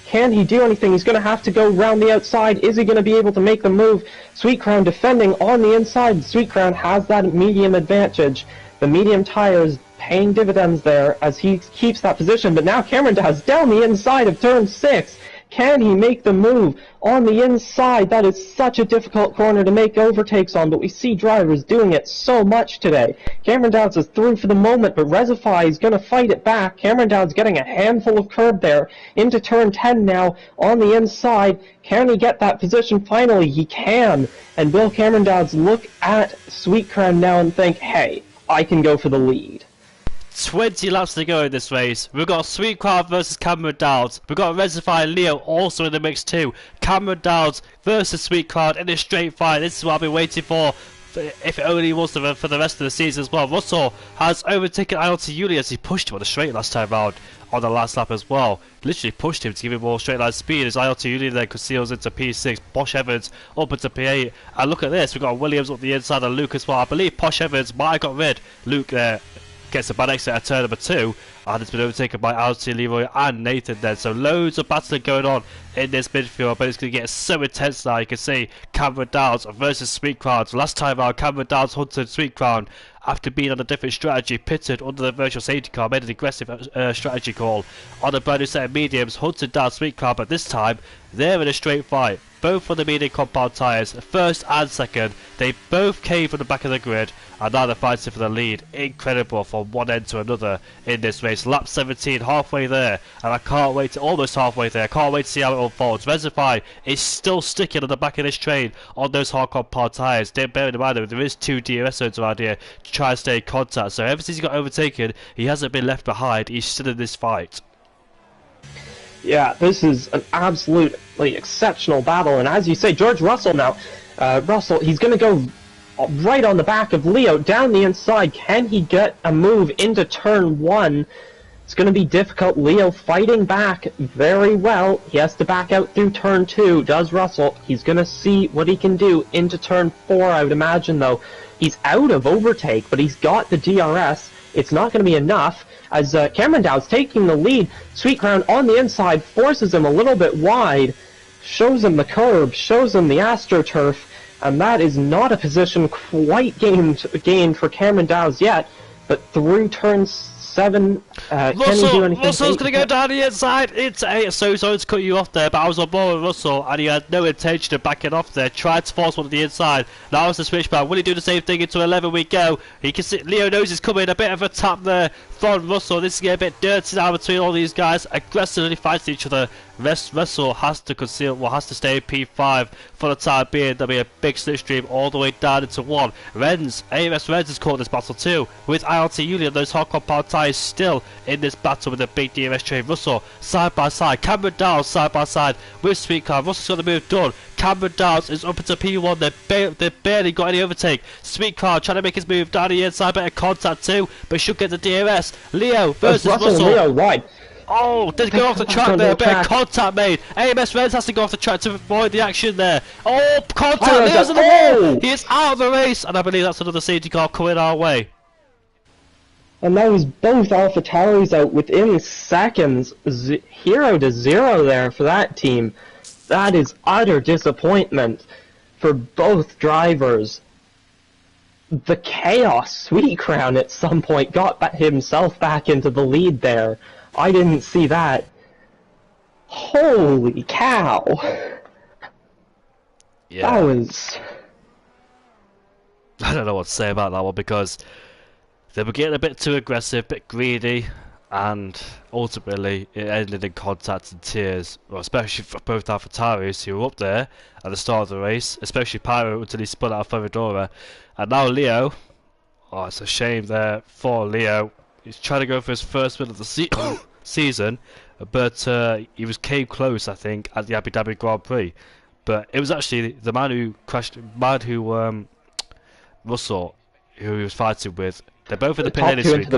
Speaker 2: Can he do anything? He's going to have to go round the outside. Is he going to be able to make the move? Sweet Crown defending on the inside. Sweet Crown has that medium advantage. The medium tires paying dividends there as he keeps that position. But now Cameron Dowd's down the inside of turn 6. Can he make the move on the inside? That is such a difficult corner to make overtakes on, but we see drivers doing it so much today. Cameron Dowd is through for the moment, but Rezify is going to fight it back. Cameron Dowd's getting a handful of curb there into turn 10 now on the inside. Can he get that position? Finally, he can. And will Cameron Dowd look at Sweet Crown now and think, hey, I can go for the lead?
Speaker 1: 20 laps to go in this race. We've got Sweet Crown versus Cameron Dowd. We've got Rezify and Leo also in the mix too. Cameron Dowd versus Sweet Crown in a straight fight. This is what I've been waiting for, if it only was for the rest of the season as well. Russell has overtaken ILT Yuli as he pushed him on the straight last time round on the last lap as well. Literally pushed him to give him more straight line speed as ILT Yuli then conceals into P6. Posh Evans up into P8. And look at this, we've got Williams up the inside and Luke as well. I believe Posh Evans might have got rid. Luke there gets a bad exit at turn number 2, and it's been overtaken by ILT Leroy and Nathan then. So loads of battling going on in this midfield, but it's going to get so intense now. You can see Cameron Dowd versus Sweet Crown. Last time out, Cameron Dowd hunted Sweet Crown after being on a different strategy, pitted under the virtual safety car, made an aggressive strategy call on a brand new set of mediums, hunted down Sweet Crown, but this time they're in a straight fight. both on the medium compound tyres, first and second. They both came from the back of the grid, and now they're fighting for the lead. Incredible from one end to another in this race. Lap 17, halfway there, and I can't wait to, almost halfway there. I can't wait to see how it unfolds. Reservoir is still sticking on the back of this train on those hard compound tyres. Bearing in mind that there is 2 DRS zones around here to try and stay in contact. So ever since he got overtaken, he hasn't been left behind. He's still in this fight.
Speaker 2: Yeah, this is an absolutely exceptional battle, and as you say, George Russell now, Russell, he's going to go right on the back of Leo, down the inside. Can he get a move into turn 1? It's going to be difficult. Leo fighting back very well. He has to back out through turn 2, does Russell. He's going to see what he can do into turn 4, I would imagine, though. He's out of overtake, but he's got the DRS. It's not going to be enough, as Cameron Dowd's taking the lead. Sweet Crown on the inside, forces him a little bit wide, shows him the curb, shows him the AstroTurf, and that is not a position quite gained for Cameron Dowd yet, but through turn 7, can he do anything?
Speaker 1: Russell's going to go down the inside. It's 8. So sorry to cut you off there, but I was on board with Russell, and he had no intention of backing off there. Tried to force one to the inside. Now it's the switchback. Will he do the same thing into 11 we go? He can see Leo knows he's coming. A bit of a tap there from Russell. This is getting a bit dirty now between all these guys. Aggressively fighting each other. Russell has to conceal, well, has to stay in P5 for the time being. There'll be a big slipstream all the way down into 1. AMS Renz has caught this battle too, with ILT Julian. Those hard compound tyres still in this battle with a big DRS train. Russell side by side, Cameron Dowd side by side with Sweet Car. Russell's got the move done. Cameron Dowd is up into P1. They've barely got any overtake. Sweet Car trying to make his move down the inside, better contact too, but should get the DRS. Leo versus Russell.
Speaker 2: Leo wide.
Speaker 1: Oh, did go off the track there, a bit of contact made. AMS Renz has to go off the track to avoid the action there. Oh, contact, there's the wall! He is out of the race, and I believe that's another safety car coming our way.
Speaker 2: And that was both AlphaTauris out within seconds. Hero to 0 there for that team. That is utter disappointment for both drivers. The Chaos Sweet Crown at some point got himself back into the lead there. I didn't see that. Holy cow.
Speaker 1: Yeah.
Speaker 2: That was...
Speaker 1: I don't know what to say about that one, because they were getting a bit too aggressive, a bit greedy, and ultimately it ended in contact and tears. Well, especially for both AlphaTauris who were up there at the start of the race, especially Pyro until he spun out of Ferradora. And now Leo, oh, it's a shame there for Leo. He's trying to go for his first win of the season, but he came close, I think, at the Abu Dhabi Grand Prix. But it was actually the man who crashed, Russell, who he was fighting with. They're both in the pit lane this week.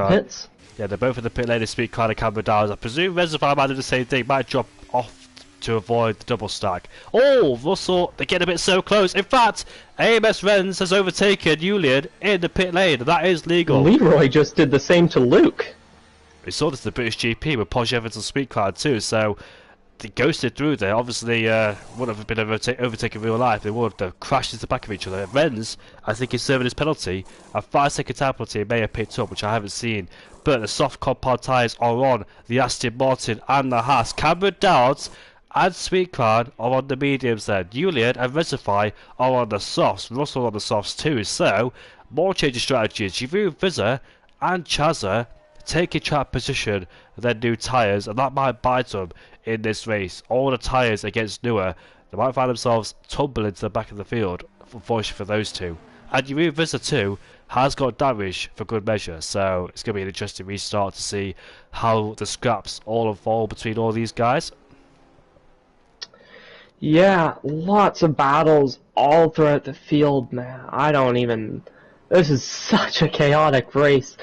Speaker 1: Yeah, they're both in the pit lane this week, kind of Cameron Dowd. I presume Reservoir might do the same thing, might drop off to avoid the double stack. Oh, Russell, they get a bit so close. In fact, AMS Renz has overtaken Julian in the pit lane. That is legal.
Speaker 2: Leroy just did the same to Luke.
Speaker 1: We saw this at the British GP with Posh Evans and Sweet Card too, so they ghosted through there. Obviously, wouldn't have been overtaken in real life. They would have crashed into the back of each other. Renz, I think, is serving his penalty. A 5-second time penalty may have picked up, which I haven't seen. But the soft compound tyres are on the Aston Martin and the Haas. Cameron Dowd and Sweet Card are on the mediums there. Julian and Reservoir are on the softs. Russell on the softs too. So, more change of strategies. Giroud, Vizza and Chazza take a track position, then new tyres, and that might bite them in this race. All the tyres against newer, they might find themselves tumbling to the back of the field, unfortunately for those two. And Giroud, Vizza too has got damage for good measure, so it's going to be an interesting restart to see how the scraps all unfold between all these guys.
Speaker 2: Yeah, lots of battles all throughout the field, man. This is such a chaotic race.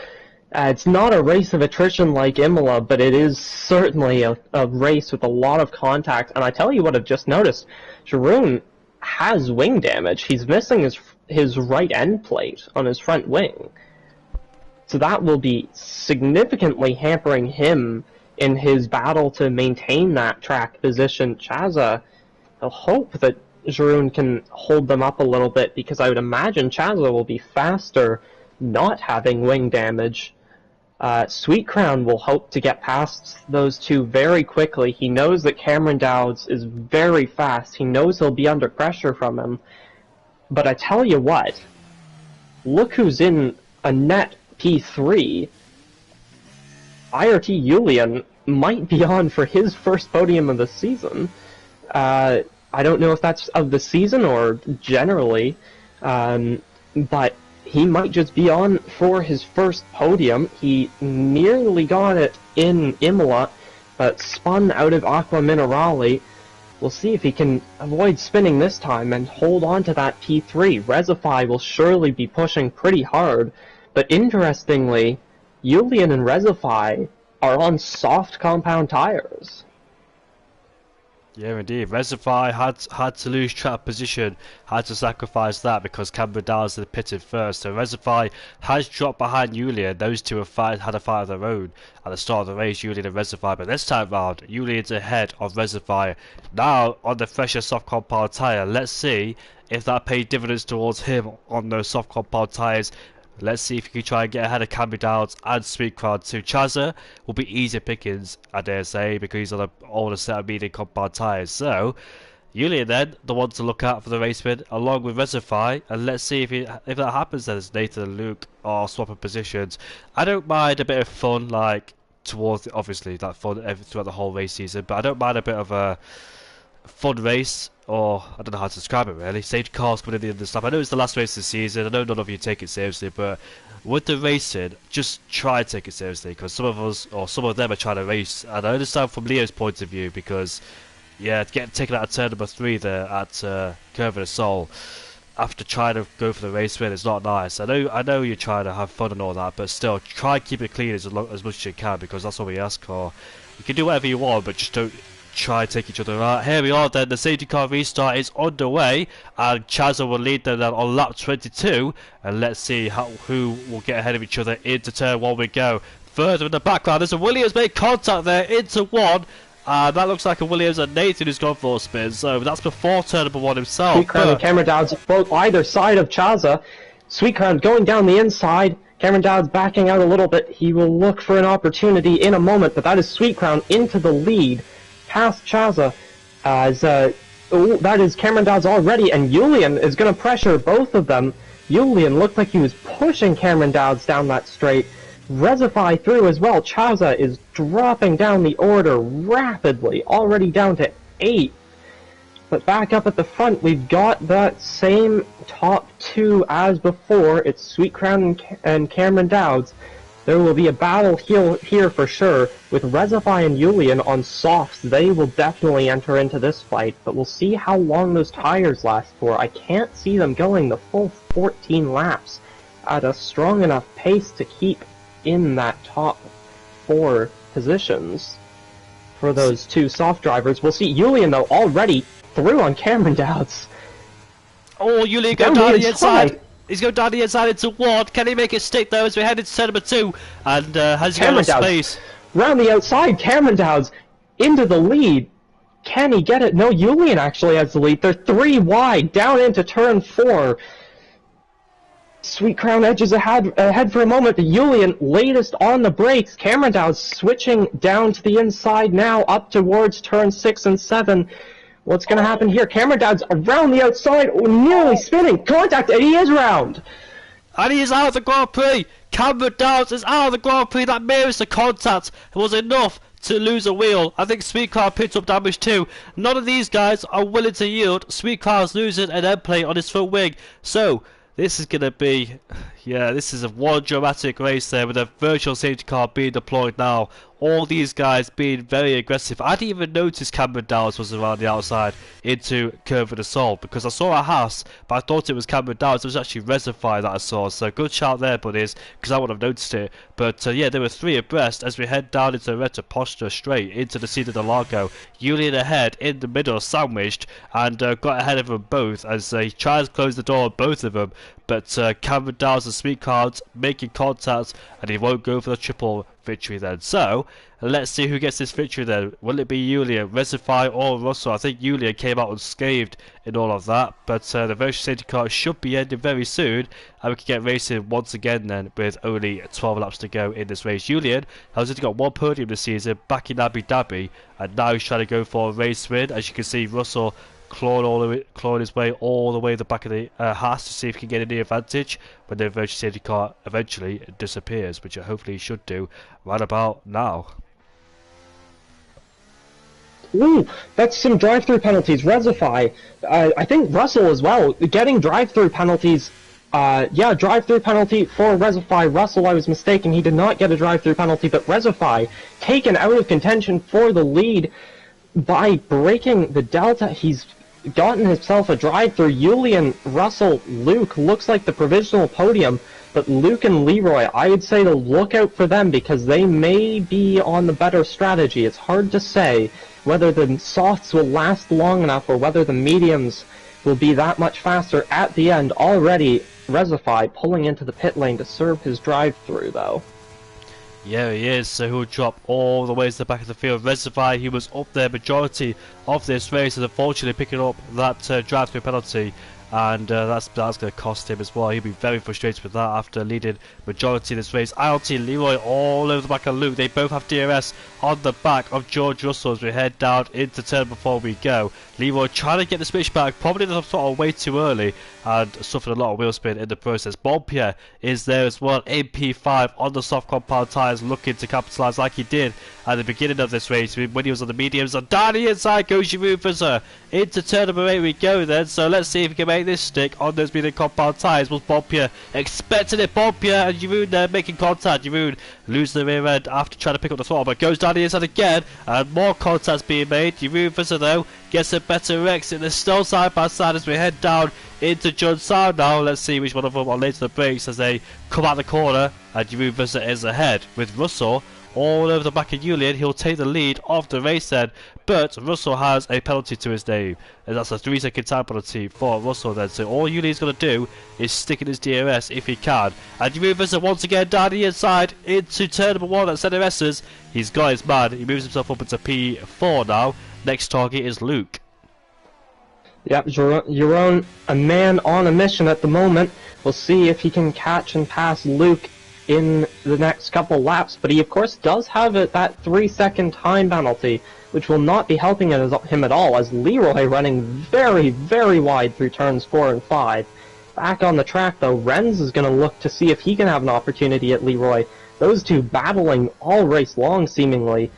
Speaker 2: It's not a race of attrition like Imola, but it is certainly a race with a lot of contact. And I tell you what I've just noticed, Jeroen has wing damage. He's missing his right end plate on his front wing. So that will be significantly hampering him in his battle to maintain that track position. Chazza, I'll hope that Jeroen can hold them up a little bit, because I would imagine Chazza will be faster not having wing damage. Sweet Crown will hope to get past those two very quickly. He knows that Cameron Dowds is very fast. He knows he'll be under pressure from him. But I tell you what, look who's in a net P3. IRT Julian might be on for his first podium of the season. I don't know if that's of the season or generally, but he might just be on for his first podium. He nearly got it in Imola, but spun out of Aqua Minerale. We'll see if he can avoid spinning this time and hold on to that P3. Resify will surely be pushing pretty hard, but interestingly, Julian and Resify are on soft compound tires.
Speaker 1: Yeah, indeed. Resify had to lose track position, had to sacrifice that because Cameron Dowds had pitted first. So Resify has dropped behind Julian. Those two have had a fight of their own at the start of the race, Julian and Resify. But this time round, Julian's ahead of Resify. Now on the fresher soft compound tyre. Let's see if that paid dividends towards him on those soft compound tyres. Let's see if he can try and get ahead of Cameron Dowds and Sweet Crown too. Chaza will be easy pickings, I dare say, because he's on an older set of medium compound tyres. So, Julian then, the one to look out for the race win, along with Resify, and let's see if that happens then as Nathan and Luke are swapping positions. I don't mind a bit of fun, like, towards, obviously, that fun throughout the whole race season, but I don't mind a bit of a fun race, or I don't know how to describe it really. Safety cars coming in the end of the stuff. I know it's the last race of the season. I know none of you take it seriously, but with the racing, just try to take it seriously because some of us or some of them are trying to race. And I understand from Leo's point of view because, yeah, getting taken out of turn number 3 there at Curve of the Soul after trying to go for the race win is not nice. I know you're trying to have fun and all that, but still try and keep it clean as much as you can because that's what we ask for. You can do whatever you want, but just don't try to take each other out. Here we are then, the safety car restart is underway and Chaza will lead them on lap 22 and let's see who will get ahead of each other into turn 1 we go. Further in the background there's a Williams made contact there into 1 and that looks like a Williams and Nathan who's gone for a spin, so that's before turn number 1 himself.
Speaker 2: Sweet Crown and Cameron Dowds both either side of Chaza. Sweet Crown going down the inside. Cameron Dowds backing out a little bit. He will look for an opportunity in a moment, but that is Sweet Crown into the lead past Chaza as that is Cameron Dowds already, and Julian is going to pressure both of them. Julian looked like he was pushing Cameron Dowds down that straight. Resify through as well. Chaza is dropping down the order rapidly, already down to 8. But back up at the front, we've got that same top 2 as before. It's Sweet Crown and Cameron Dowds. There will be a battle here for sure. With Resify and Julian on softs, they will definitely enter into this fight, but we'll see how long those tires last for. I can't see them going the full 14 laps at a strong enough pace to keep in that top 4 positions for those 2 soft drivers. We'll see Julian, though, already through on Cameron Dowds.
Speaker 1: Oh, Julian going down the inside. He's going down the inside into 1. Can he make it stick though as we head into turn number 2? And has he got space?
Speaker 2: Round the outside, Cameron Dowds into the lead. Can he get it? No, Julian actually has the lead. They're 3 wide down into turn 4. Sweet Crown edges ahead for a moment, but Julian latest on the brakes. Cameron Dowds switching down to the inside now, up towards turn 6 and 7. What's going to happen here? Cameron Dowds around the outside, nearly spinning. Contact, and he is round.
Speaker 1: And he is out of the Grand Prix. Cameron Dowds is out of the Grand Prix. That mirrors the contact. It was enough to lose a wheel. I think Sweet Crown picked up damage too. None of these guys are willing to yield. Sweet Crown's losing an end plate on his front wing. So, this is going to be, yeah, this is a one dramatic race there with a virtual safety car being deployed now. All these guys being very aggressive. I didn't even notice Cameron Dowds was around the outside into Curve of the Soul because I saw a Haas, but I thought it was Cameron Dowds. It was actually Resify that I saw, so good shout there, buddies, because I would have noticed it. But yeah, there were 3 abreast as we head down into Retta Posture straight into the Cida de Largo. Julian ahead in the middle, sandwiched, and got ahead of them both as he tries to close the door on both of them. But Cameron Dowds the sweet cards, making contacts, and he won't go for the triple victory then. So, let's see who gets this victory then. Will it be Julian, Resify, or Russell? I think Julian came out unscathed in all of that, but the virtual safety car should be ending very soon, and we can get racing once again then with only 12 laps to go in this race. Julian has only got one podium this season back in Abu Dhabi, and now he's trying to go for a race win. As you can see, Russell clawing his way all the way to the back of the Haas to see if he can get any advantage when the virtual safety car eventually disappears, which hopefully he should do right about now.
Speaker 2: Ooh, that's some drive-through penalties. Resify, I think Russell as well, getting drive-through penalties. Yeah, drive-through penalty for Resify. Russell, I was mistaken, he did not get a drive-through penalty, but Resify taken out of contention for the lead by breaking the delta. He's gotten himself a drive-through. Julian, Russell, Luke looks like the provisional podium, but Luke and Leroy, I would say to look out for them because they may be on the better strategy. It's hard to say whether the softs will last long enough or whether the mediums will be that much faster at the end. Already, Resify pulling into the pit lane to serve his drive-through, though.
Speaker 1: Yeah, he is, so he'll drop all the way to the back of the field. Resify, he was up there majority of this race, and unfortunately picking up that drive-through penalty, and that's going to cost him as well. He'll be very frustrated with that after leading majority of this race. ILT, Leroy all over the back of Luke. They both have DRS on the back of George Russell as we head down into turn before we go. Leroy trying to get the switchback, probably sort of way too early, and suffered a lot of wheel spin in the process. Bonpierre is there as well, MP5 on the soft compound tyres, looking to capitalise like he did at the beginning of this race when he was on the mediums. And down the inside goes Giroud Visser. Into turn number 8 we go then, so let's see if he can make this stick on those medium compound tyres. Was Bonpierre expecting it? Bonpierre and Giroud there making contact. Giroud loses the rear end after trying to pick up the throttle, but goes down the inside again, and more contacts being made. Giroud Visser though gets a better exit. They're still side by side as we head down into John Sound now. Let's see which one of them are late to the brakes as they come out the corner, and Giroud Visser is ahead with Russell all over the back of Julian. He'll take the lead of the race then, but Russell has a penalty to his name, and that's a 3-second time penalty for Russell then. So all Julian's going to do is stick in his DRS if he can. And Giroud Visser once again down the inside into turn number 1 at Centre S's. He's got his man. He moves himself up into P4 now. Next target is Luke.
Speaker 2: Yep, Jeroen, a man on a mission at the moment. We'll see if he can catch and pass Luke in the next couple laps, but he of course does have that 3-second time penalty, which will not be helping him at all, as Leroy running very, very wide through turns 4 and 5. Back on the track though, Renz is going to look to see if he can have an opportunity at Leroy. Those two battling all race long seemingly.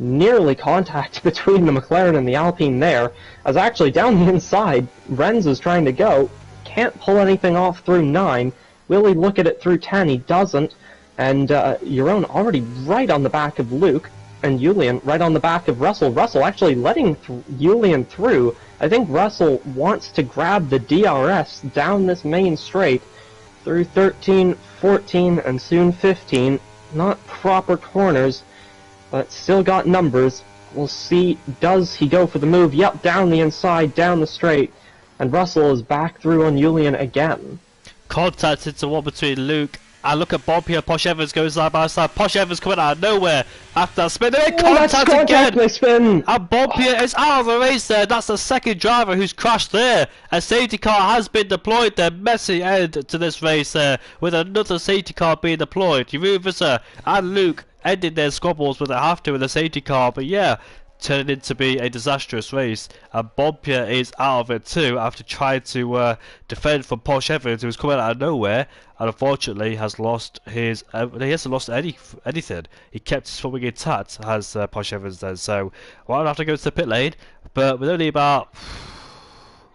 Speaker 2: Nearly contact between the McLaren and the Alpine there, as actually down the inside, Renz is trying to go, can't pull anything off through 9. Will he look at it through 10? He doesn't. And Jeroen already right on the back of Luke, and Julian right on the back of Russell. Russell actually letting Julian through. I think Russell wants to grab the DRS down this main straight through 13, 14, and soon 15. Not proper corners, but still got numbers. We'll see, does he go for the move? Yep, down the inside, down the straight. And Russell is back through on Julian again.
Speaker 1: Contact into one between Luke and look at Bob here. Posh Evans goes side by side. Posh Evans coming out of nowhere after that spin. They contact again.
Speaker 2: Spin.
Speaker 1: And Bob here is out of the race there. That's the second driver who's crashed there. A safety car has been deployed there. Messy end to this race there with another safety car being deployed. Giroud Visser and Luke ended their squabbles with a have to with a safety car. But yeah, turning into be a disastrous race, and Bonpierre is out of it too after trying to defend from Posh Evans, who was coming out of nowhere, and unfortunately has lost his he hasn't lost anything. He kept his foot intact, has Posh Evans then. So we'll have to go to the pit lane, but with only about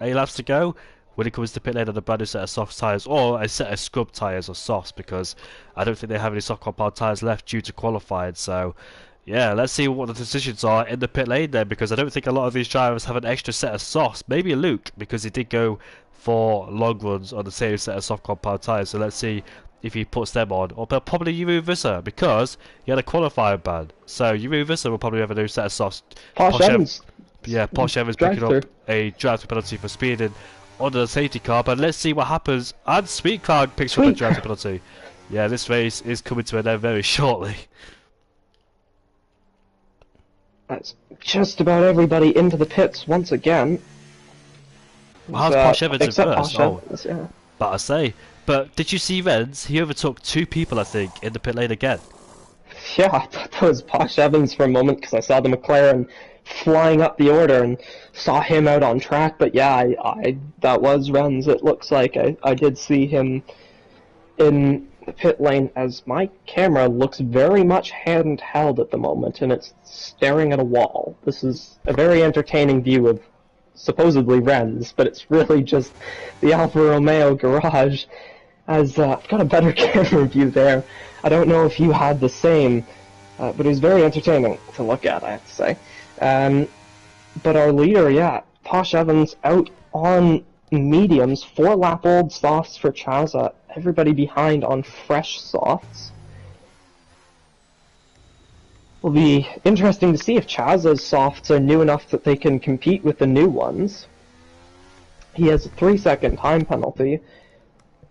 Speaker 1: 8 laps to go when it comes to pit lane on a brand new set of soft tyres, or a set of scrub tyres or softs, because I don't think they have any soft compound tyres left due to qualifying. So yeah, let's see what the decisions are in the pit lane then, because I don't think a lot of these drivers have an extra set of softs. Maybe Luke, because he did go for long runs on the same set of soft compound tyres. So let's see if he puts them on. Or probably Giroud Visser, because he had a qualifying ban. So Giroud Visser will probably have a new set of softs.
Speaker 2: Posh Evans.
Speaker 1: Yeah, Posh Evans picking up a drive penalty for speeding under the safety car, but let's see what happens. And Sweet Cloud picks up a driver penalty. Yeah, this race is coming to an end very shortly.
Speaker 2: That's just about everybody into the pits once again.
Speaker 1: Well, how's Posh Evans in
Speaker 2: except
Speaker 1: first?
Speaker 2: Posh Evans, yeah.
Speaker 1: But I say, but did you see Renz? He overtook 2 people, I think, in the pit lane again.
Speaker 2: Yeah, I thought that was Posh Evans for a moment because I saw the McLaren flying up the order and saw him out on track. But yeah, that was Renz. It looks like I did see him in the pit lane, as my camera looks very much handheld at the moment and it's staring at a wall. This is a very entertaining view of supposedly Renz, but it's really just the Alfa Romeo garage. I've got a better camera view there. I don't know if you had the same, but it was very entertaining to look at, I have to say. But our leader, yeah, Posh Evans out on mediums, 4-lap-old softs for Chaza. Everybody behind on fresh softs. Will be interesting to see if Chaza's softs are new enough that they can compete with the new ones. He has a 3-second time penalty.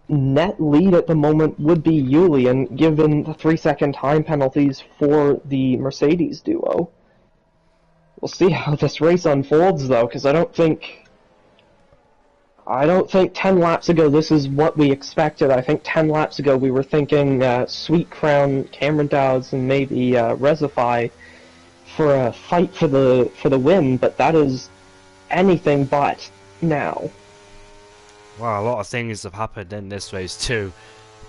Speaker 2: Net lead at the moment would be Julian, given the 3-second time penalties for the Mercedes duo. We'll see how this race unfolds, though, because I don't think 10 laps ago this is what we expected. I think 10 laps ago we were thinking Sweet Crown, Cameron Dowds, and maybe Resify for a fight for the win, but that is anything but now.
Speaker 1: Wow, a lot of things have happened in this race too.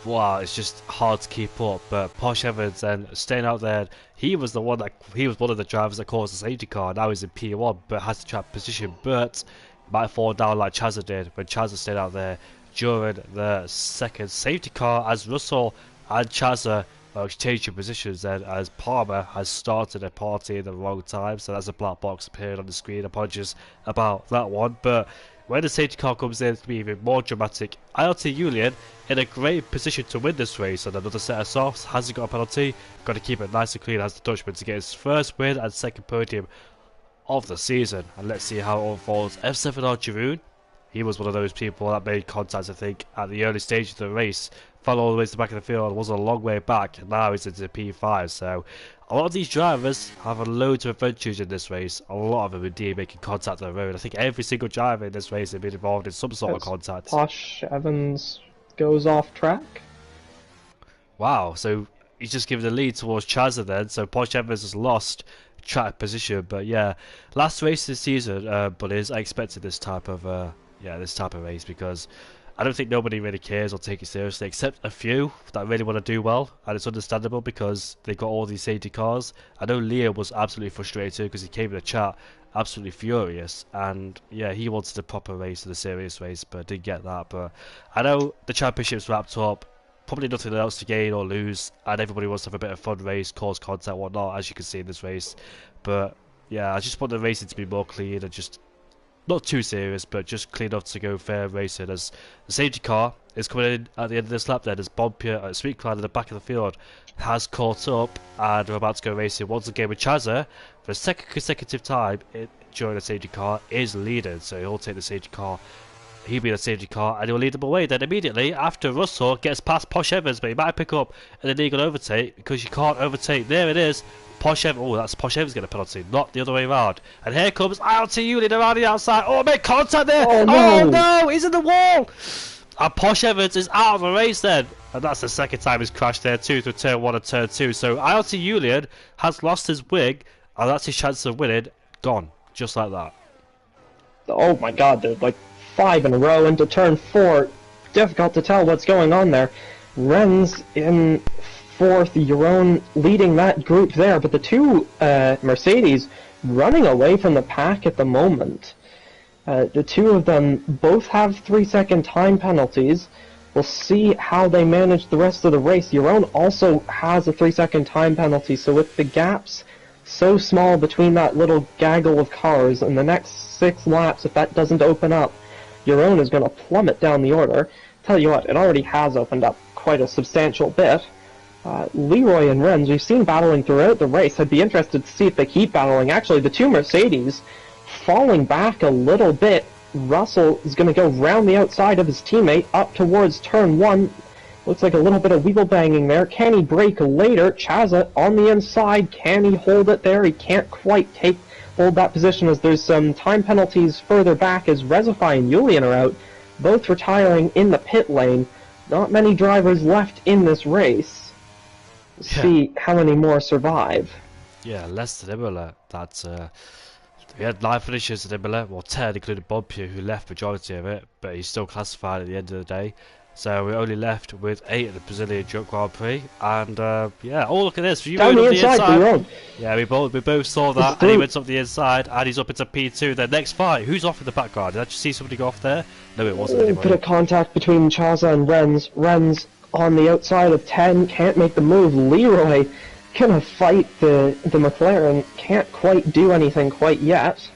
Speaker 1: Wow, it's just hard to keep up. But Posh Evans then staying out there, he was one of the drivers that caused the safety car. Now he's in P1, but has the track position. But might fall down like Chaza did when Chaza stayed out there during the second safety car, as Russell and Chaza are exchanging positions then, as Palmer has started a party in the wrong time. So that's a black box appearing on the screen. Apologies about that one. But when the safety car comes in, it's going to be even more dramatic. ILT Julian in a great position to win this race on another set of softs. Hasn't got a penalty. Got to keep it nice and clean as the Dutchman to get his first win and second podium of the season. And let's see how it unfolds. F7R Giroud, he was one of those people that made contact, I think, at the early stage of the race. Fell all the way to the back of the field, was a long way back, and now he's into P5. So a lot of these drivers have a load of adventures in this race. A lot of them indeed making contact on the road. I think every single driver in this race has been involved in some sort of contact.
Speaker 2: Posh Evans goes off track.
Speaker 1: Wow, so he's just given the lead towards Chaza then. So Posh Evans has lost track position, but yeah, last race this season. But I expected this type of race, because I don't think nobody really cares or take it seriously, except a few that really want to do well, and it's understandable because they got all these safety cars. I know Leo was absolutely frustrated because he came in the chat absolutely furious, and yeah, he wanted a proper race and a serious race, but didn't get that. But I know the championship's wrapped up, probably nothing else to gain or lose, and everybody wants to have a bit of fun race, cause contact, whatnot, as you can see in this race. But yeah, I just want the racing to be more clean and just not too serious, but just clean enough to go fair racing. As the safety car is coming in at the end of this lap then, as Bonpia at Sweet Cloud in the back of the field has caught up, and we're about to go racing once again with Chaza for a second consecutive time during the safety car is leading. So he'll take the safety car, he'll be the safety car, and he'll lead them away then immediately after Russell gets past Posh Evans, but he might pick up an illegal overtake because you can't overtake. There it is. Posh Evans, oh, that's Posh Evans getting a penalty, not the other way around. And here comes ILT Unit around the outside. Oh, make contact there.
Speaker 2: Oh no,
Speaker 1: he's in the wall. And Posh Evans is out of the race then. And that's the second time he's crashed there too, through turn 1 and turn 2. So ILT Julian has lost his wig, and that's his chance of winning gone, just like that.
Speaker 2: Oh my god, there's like 5 in a row into turn 4. Difficult to tell what's going on there. Renz in 4th, Euron leading that group there, but the two Mercedes running away from the pack at the moment. The two of them both have 3-second time penalties. We'll see how they manage the rest of the race. Euron also has a 3-second time penalty, so with the gaps so small between that little gaggle of cars, in the next 6 laps, if that doesn't open up, Euron is going to plummet down the order. Tell you what, it already has opened up quite a substantial bit. Leroy and Renz, we've seen battling throughout the race. I'd be interested to see if they keep battling. Actually, the two Mercedes falling back a little bit Russell is going to go round the outside of his teammate up towards turn 1. Looks like a little bit of wheel banging there. Can he brake later? Chaza on the inside. Can he hold it there? He can't quite hold that position as there's some time penalties further back as Rezify and Julian are out, both retiring in the pit lane. Not many drivers left in this race. See how many more survive.
Speaker 1: Yeah, less than Imola. We had 9 finishes at Imola, well 10 including Bonpure who left majority of it, but he's still classified at the end of the day. So we're only left with 8 at the Brazilian Truck Grand Prix, and yeah, oh look at this, you
Speaker 2: down
Speaker 1: moved
Speaker 2: the
Speaker 1: up the inside.
Speaker 2: Yeah,
Speaker 1: we both saw that, and he went up the inside, and he's up into P2. The next fight, who's off in the background? Did I just see somebody go off there? No, it wasn't anybody.
Speaker 2: Bit of contact between Chaza and Renz. Renz on the outside of 10, can't make the move. Leroy gonna fight the McLaren, can't quite do anything quite yet.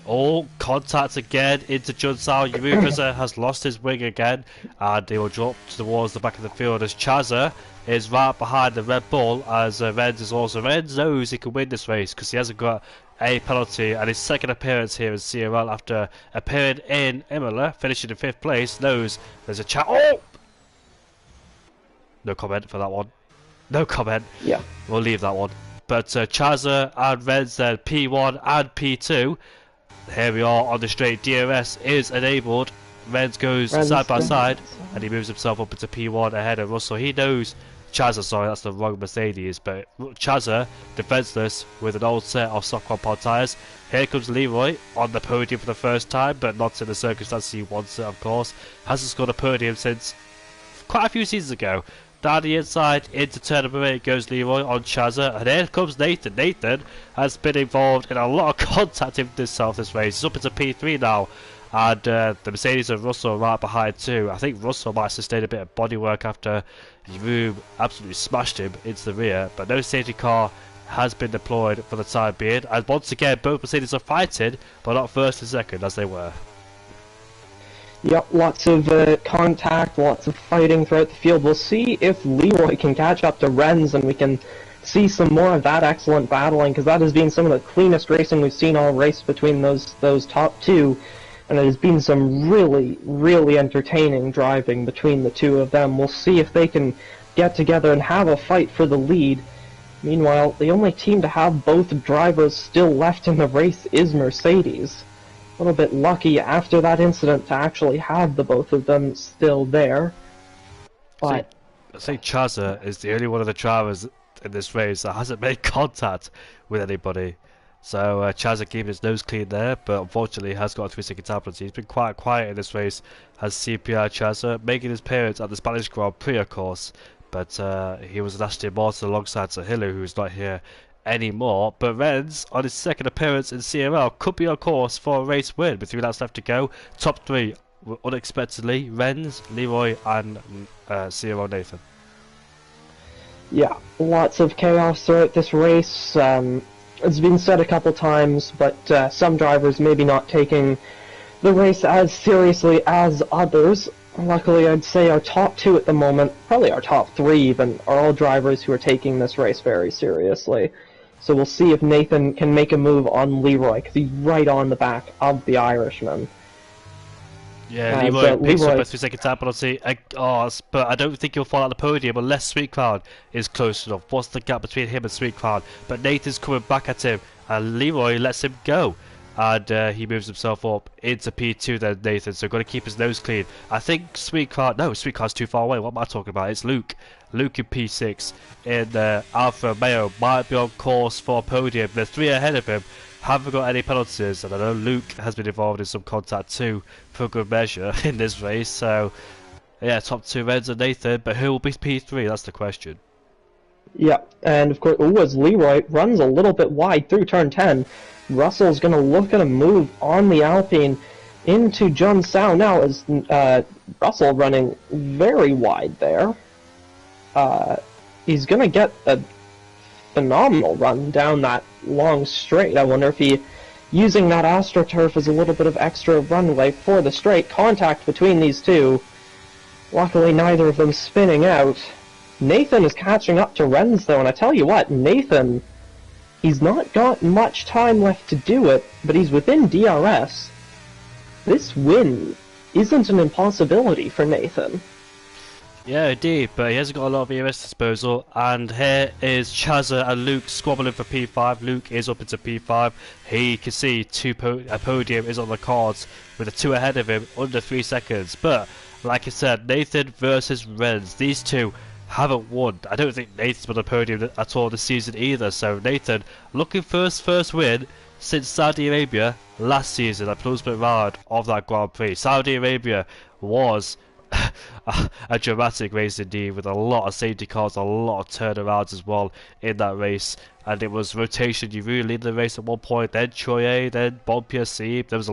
Speaker 1: All contact again into Junsao. Yurugasa has lost his wing again, and he will drop towards the back of the field as Chaza is right behind the Red Bull, as Renz is also. Renz knows he can win this race because he hasn't got a penalty, and his second appearance here in CRL after appearing in Imola, finishing in 5th place, knows there's a chance. Oh! No comment for that one. No comment.
Speaker 2: Yeah.
Speaker 1: We'll leave that one. But Chaza and Renz then P1 and P2. Here we are on the straight. DRS is enabled. Renz goes side by side, and he moves himself up into P1 ahead of Russell. He knows Chaza, sorry, that's the wrong Mercedes, but Chaza defenseless with an old set of soft compound tyres. Here comes Leroy on the podium for the first time, but not in the circumstances he wants it, of course. Hasn't scored a podium since quite a few seasons ago. Down the inside, into turn number 8 goes Leroy on Chaza, and here comes Nathan. Nathan has been involved in a lot of contact himself this race. He's up into P3 now, and the Mercedes and Russell are right behind too. I think Russell might sustain a bit of bodywork after Vroom absolutely smashed him into the rear, but no safety car has been deployed for the time being, and once again both Mercedes are fighting, but not first and second as they were.
Speaker 2: Yep, lots of contact, lots of fighting throughout the field. We'll see if Leroy can catch up to Renz and we can see some more of that excellent battling, because that has been some of the cleanest racing we've seen all race between those top two, and it has been some really, really entertaining driving between the two of them. We'll see if they can get together and have a fight for the lead. Meanwhile, the only team to have both drivers still left in the race is Mercedes. A little bit lucky after that incident to actually have the both of them still there. But
Speaker 1: I think Chaza is the only one of the drivers in this race that hasn't made contact with anybody. So Chaza keeping his nose clean there, but unfortunately has got a 3-second time penalty. He's been quite quiet in this race, has CPI Chaza, making his appearance at the Spanish Grand Prix, of course. But he was an Aston Martin alongside Sahilo, who's not here anymore. But Renz, on his second appearance in CRL, could be on course for a race win with 3 laps left to go. Top 3 unexpectedly: Renz, Leroy, and CRL Nathan.
Speaker 2: Yeah, lots of chaos throughout this race. It's been said a couple times, but some drivers maybe not taking the race as seriously as others. Luckily, I'd say our top 2 at the moment, probably our top 3 even, are all drivers who are taking this race very seriously. So we'll see if Nathan can make a move on Leroy, because he's right on the back of the Irishman.
Speaker 1: Yeah, Leroy picks up a 3-second time penalty. But I don't think he'll fall out the podium unless Sweet Cloud is close enough. What's the gap between him and Sweet Cloud? But Nathan's coming back at him, and Leroy lets him go. And he moves himself up into P2 then, Nathan, so got to keep his nose clean. I think Sweet Cloud's too far away. What am I talking about? It's Luke in P6 in Alfa Romeo might be on course for a podium. The 3 ahead of him haven't got any penalties, and I know Luke has been involved in some contact too for good measure in this race. So yeah, top 2 Renz and Nathan, but who will be P3? That's the question.
Speaker 2: Yeah, and of course, as Leroy runs a little bit wide through turn 10, Russell's going to look at a move on the Alpine into Junsao now, as Russell running very wide there. He's going to get a phenomenal run down that long straight. I wonder if he, using that AstroTurf as a little bit of extra runway for the straight. Contact between these two. Luckily, neither of them spinning out. Nathan is catching up to Renz, though, and I tell you what, Nathan, he's not got much time left to do it, but he's within DRS. this win isn't an impossibility for Nathan.
Speaker 1: Yeah, indeed, but he hasn't got a lot of EMS disposal, and here is Chazza and Luke squabbling for P5. Luke is up into P5. He can see a podium is on the cards with a 2 ahead of him under 3 seconds. But, like I said, Nathan versus Renz, these two haven't won. I don't think Nathan's won a podium at all this season either, so Nathan looking for his first win since Saudi Arabia last season at penultimate round of that Grand Prix. Saudi Arabia was a dramatic race indeed, with a lot of safety cars, a lot of turnarounds as well in that race, and it was rotation. You really lead the race at one point, then Choye, then Bonpierre. There was a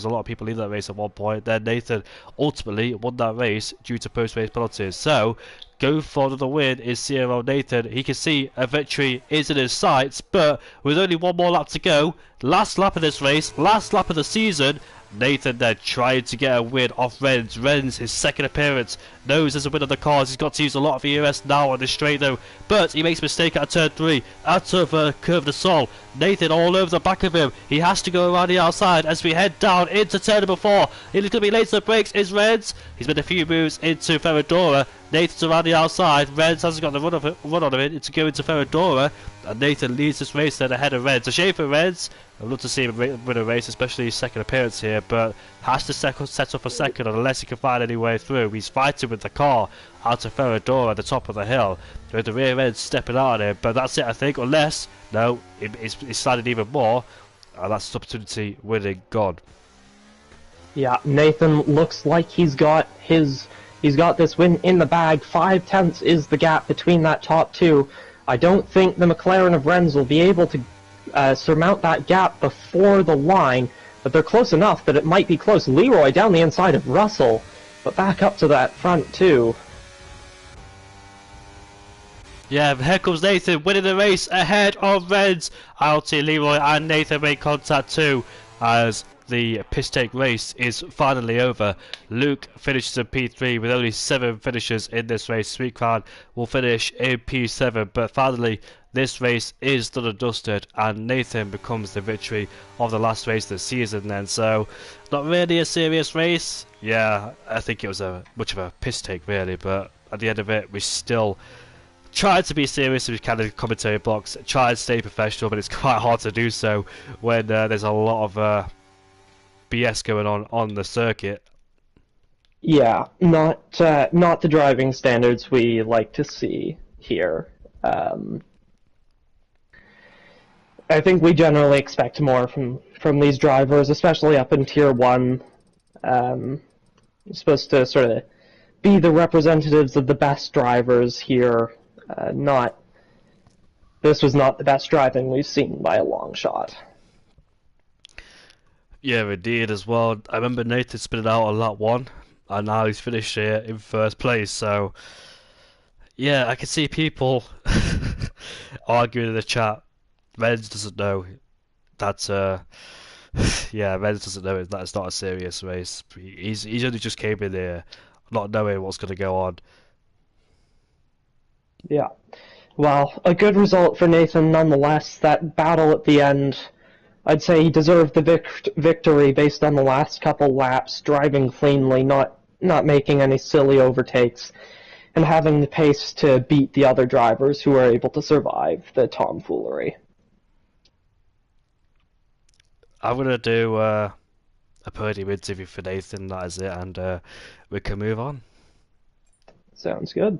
Speaker 1: lot of people leading that race at one point. Then Nathan ultimately won that race due to post-race penalties. So going for the win is CRO Nathan. He can see a victory is in his sights, but with only one more lap to go, last lap of this race, last lap of the season, Nathan then trying to get a win off Renz. Renz, his second appearance, knows there's a win on the cards. He's got to use a lot of EOS now on this straight though, but he makes a mistake at turn 3, out of Curve de Sol. Nathan all over the back of him. He has to go around the outside as we head down into turn number 4. He's going to be late to the brakes, is Renz. He's made a few moves into Ferradura. Nathan's around the outside. Renz hasn't got the run on him to go into Ferradura, and Nathan leads this race then ahead of Renz. A shame for Renz. I'd love to see him win a race, especially his second appearance here, but has to set up a second unless he can find any way through. He's fighting with the car out of Ferradura at the top of the hill, with the rear end stepping out on him, but that's it I think, unless, no, he's sliding even more, and that's his opportunity winning gone.
Speaker 2: Yeah, Nathan looks like he's got this win in the bag. 5/10 is the gap between that top two. I don't think the McLaren of Renz will be able to surmount that gap before the line, but they're close enough that it might be close. Leroy down the inside of Russell, but back up to that front too.
Speaker 1: Yeah, here comes Nathan winning the race ahead of Renz. LT, Leroy and Nathan make contact too as the piss take race is finally over. Luke finishes in P3 with only 7 finishes in this race. Sweet Crown will finish in P7, but finally this race is done and dusted, and Nathan becomes the victory of the last race of the season then. So not really a serious race. Yeah, I think it was much of a piss take really, but at the end of it we still tried to be serious with kind of commentary blocks, tried to stay professional, but it's quite hard to do so when there's a lot of BS going on the circuit.
Speaker 2: Yeah, not the driving standards we like to see here. I think we generally expect more from these drivers, especially up in Tier 1. You're supposed to sort of be the representatives of the best drivers here. This was not the best driving we've seen by a long shot.
Speaker 1: Yeah, indeed as well. I remember Nathan spinning out on lap 1, and now he's finished here in first place, so yeah, I can see people arguing in the chat. Renz doesn't know that yeah, Renz doesn't know that it's not a serious race. He's only just came in here not knowing what's going to go on.
Speaker 2: Yeah. Well, a good result for Nathan nonetheless. That battle at the end, I'd say he deserved the victory based on the last couple laps, driving cleanly, not making any silly overtakes, and having the pace to beat the other drivers who were able to survive the tomfoolery.
Speaker 1: I'm going to do a podium interview for Nathan, that is it, and we can move on.
Speaker 2: Sounds good.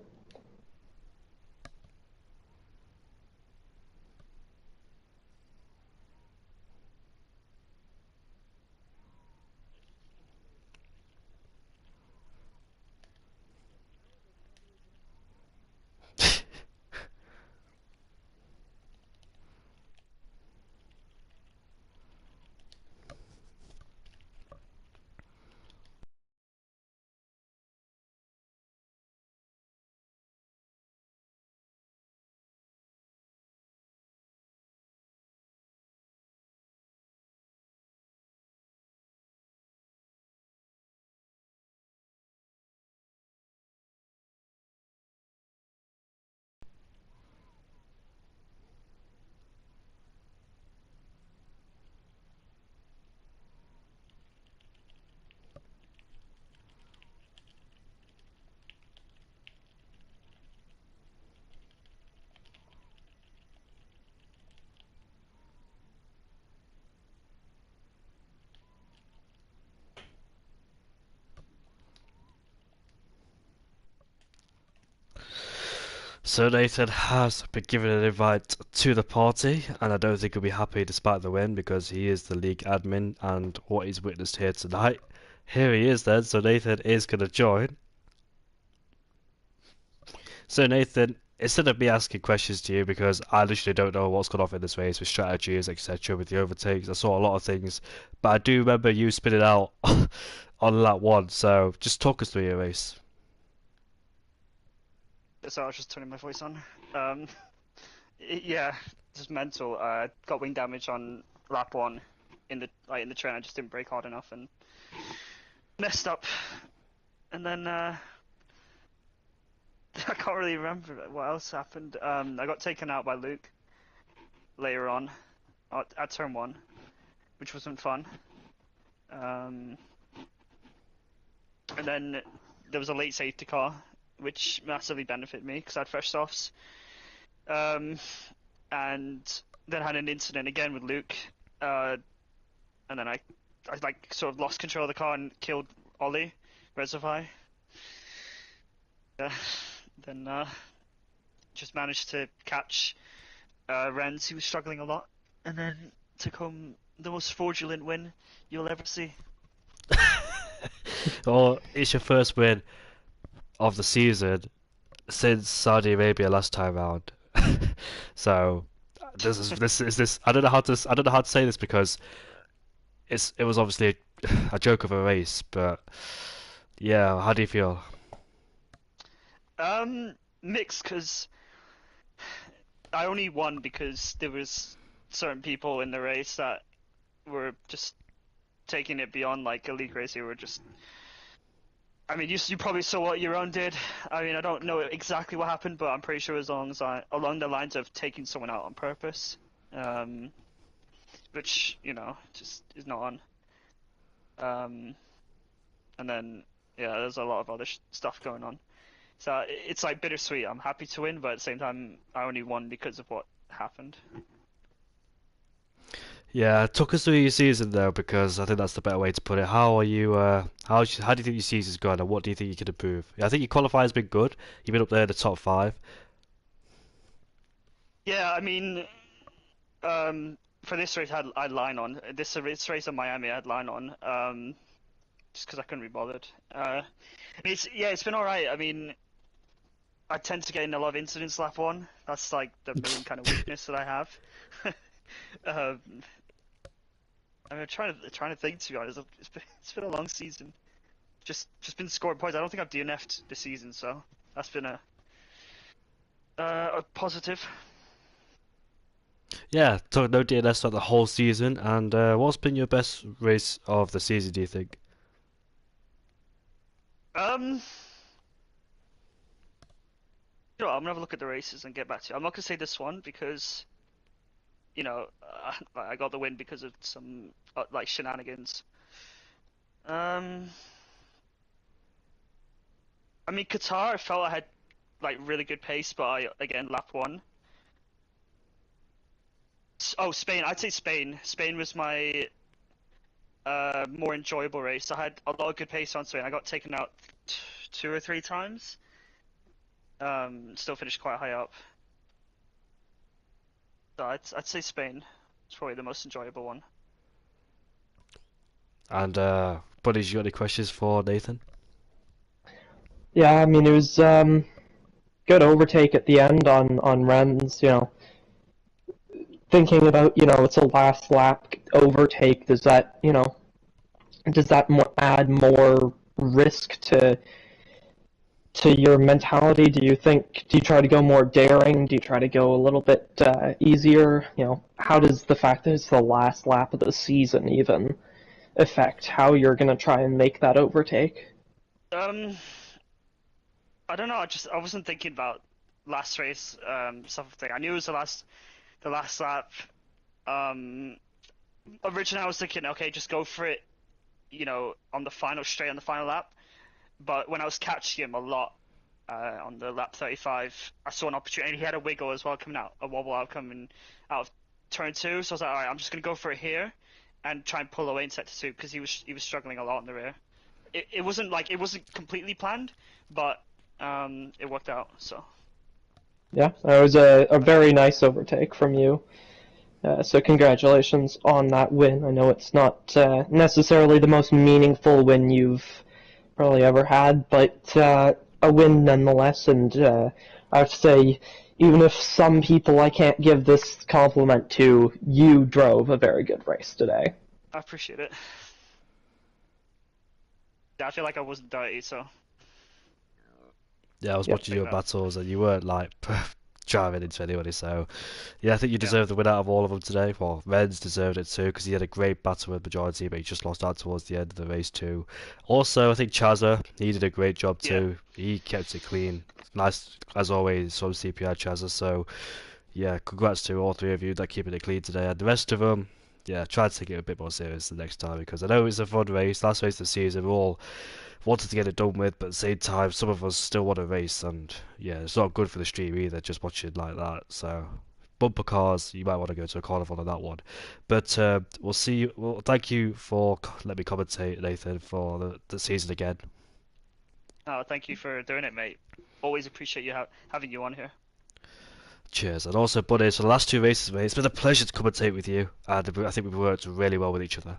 Speaker 1: So Nathan has been given an invite to the party, and I don't think he'll be happy despite the win because he is the league admin and what he's witnessed here tonight. Here he is then, so Nathan is going to join. So Nathan, instead of me asking questions to you, because I literally don't know what's gone off in this race with strategies, etc., with the overtakes, I saw a lot of things, but I do remember you spinning out on lap one, so just talk us through your race.
Speaker 3: So I was just turning my voice on. Yeah, just mental. Got wing damage on lap one in the train. I just didn't brake hard enough and messed up. And then I can't really remember what else happened. I got taken out by Luke later on at turn one, which wasn't fun. And then there was a late safety car, which massively benefited me because I had fresh softs. And then had an incident again with Luke, and then I like sort of lost control of the car and killed Ollie Reservoir. Then just managed to catch Renz, who was struggling a lot, and then took home the most fraudulent win you'll ever see.
Speaker 1: Or it's your first win of the season since Saudi Arabia last time round. So this I don't know how to say this because it was obviously a joke of a race, but yeah, how do you feel?
Speaker 3: Mixed, because I only won because there was certain people in the race that were just taking it beyond like a league race. Who were just, I mean, you probably saw what your own did. I mean, I don't know exactly what happened, but I'm pretty sure it was along the lines of taking someone out on purpose, which just is not on. And then yeah, there's a lot of other stuff going on. So it's like bittersweet. I'm happy to win, but at the same time, I only won because of what happened.
Speaker 1: Yeah, talk us through your season though, because I think that's the better way to put it. How are you? How do you think your season's gone, and what do you think you could improve? Yeah, I think your qualifying's been good. You've been up there in the top five.
Speaker 3: Yeah, I mean, for this race, I had line on. This race in Miami, I had line on. Just because I couldn't be bothered. It's been all right. I mean, I tend to get in a lot of incidents lap one. That's like the main kind of weakness that I have. I mean, I'm trying to think, to be honest. It's been a long season. Just been scoring points. I don't think I've DNF'd this season, so that's been a positive.
Speaker 1: Yeah, so no DNS throughout the whole season. And what's been your best race of the season, do you think?
Speaker 3: Um, I'm gonna have a look at the races and get back to you. I'm not gonna say this one because, I got the win because of some like shenanigans. I mean, Qatar, I felt I had like really good pace, but again lap one. Oh, Spain. I'd say Spain. Spain was my more enjoyable race. I had a lot of good pace on Spain. I got taken out two or three times. Still finished quite high up. So I'd say Spain. It's probably the most enjoyable one.
Speaker 1: And buddies, you got any questions for Nathan?
Speaker 2: Yeah, I mean, it was good overtake at the end on Ren's, thinking about, it's a last lap overtake, does that add more risk to your mentality? Do you try to go more daring? Do you try to go a little bit easier? How does the fact that it's the last lap of the season even affect how you're going to try and make that overtake?
Speaker 3: I don't know. I wasn't thinking about last race sort of thing. I knew it was the last lap. Originally I was thinking, okay, just go for it, on the final lap. But when I was catching him a lot on the lap 35, I saw an opportunity. He had a wiggle as well a wobble out coming out of turn two. So I was like, all right, I'm just gonna go for it here and try and pull away in sector two because he was struggling a lot in the rear. It wasn't completely planned, but it worked out. So.
Speaker 2: Yeah, that was a very nice overtake from you. So congratulations on that win. I know it's not necessarily the most meaningful win you've probably ever had, but a win nonetheless. And I have to say, even if some people I can't give this compliment to, you drove a very good race today.
Speaker 3: I appreciate it. Yeah, I feel like I wasn't dirty, so
Speaker 1: Yeah, I was
Speaker 2: Yep.
Speaker 1: watching your battles and you weren't like driving into anybody, so yeah, I think you
Speaker 3: Yeah.
Speaker 1: deserve the win out of all of them today. Well, Renz deserved it too because he had a great battle with majority, but he just lost out towards the end of the race too. Also, I think Chazza, he did a great job
Speaker 3: Yeah.
Speaker 1: too. He kept it clean. Nice as always from CPI Chazza. So yeah, congrats to all three of you that keeping it clean today, and the rest of them. Yeah, try to take it a bit more serious the next time because I know it's a fun race. Last race of the season, we're all wanted to get it done with, but at the same time, some of us still want to race, and yeah, it's not good for the stream either, just watching like that. So, bumper cars, you might want to go to a carnival on that one. But we'll see. Well, thank you for letting me commentate, Nathan, for the season again.
Speaker 3: Oh, thank you for doing it, mate. Always appreciate you having you on here.
Speaker 1: Cheers, and also, buddies, for the last two races, mate, it's been a pleasure to commentate with you, and I think we've worked really well with each other.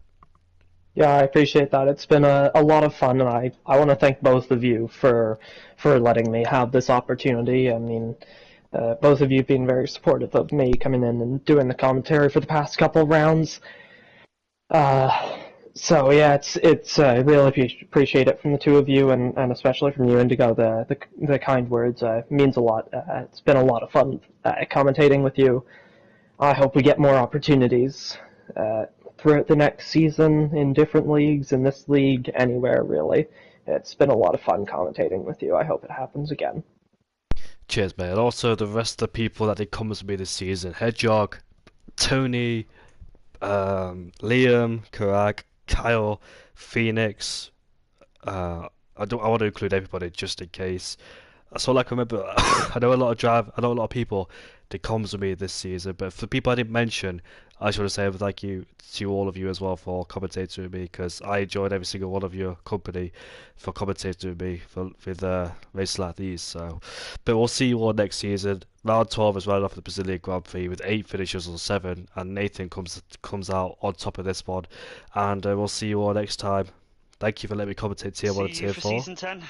Speaker 2: Yeah, I appreciate that. It's been a lot of fun, and I want to thank both of you for letting me have this opportunity. I mean, both of you being very supportive of me coming in and doing the commentary for the past couple of rounds. Uh, so yeah, it's I really appreciate it from the two of you, and especially from you, Indigo. The kind words means a lot. It's been a lot of fun commentating with you. I hope we get more opportunities throughout the next season in different leagues, in this league, anywhere really. It's been a lot of fun commentating with you. I hope it happens again.
Speaker 1: Cheers, mate, and also the rest of the people that did come with me this season: Hedgehog, Tony, Liam, Karak, Kyle, Phoenix. I want to include everybody just in case. That's all I can remember. I know a lot of people that comes with me this season, but for the people I didn't mention, I just want to say a thank you to all of you as well for commentating with me because I enjoyed every single one of your company for commentating with me with races like these. So, but we'll see you all next season. Round 12 is right off the Brazilian Grand Prix with 8 finishes on 7, and Nathan comes out on top of this one. And we'll see you all next time. Thank you for letting me commentate Tier 1
Speaker 3: See
Speaker 1: and
Speaker 3: you
Speaker 1: Tier
Speaker 3: for
Speaker 1: 4.
Speaker 3: season 10.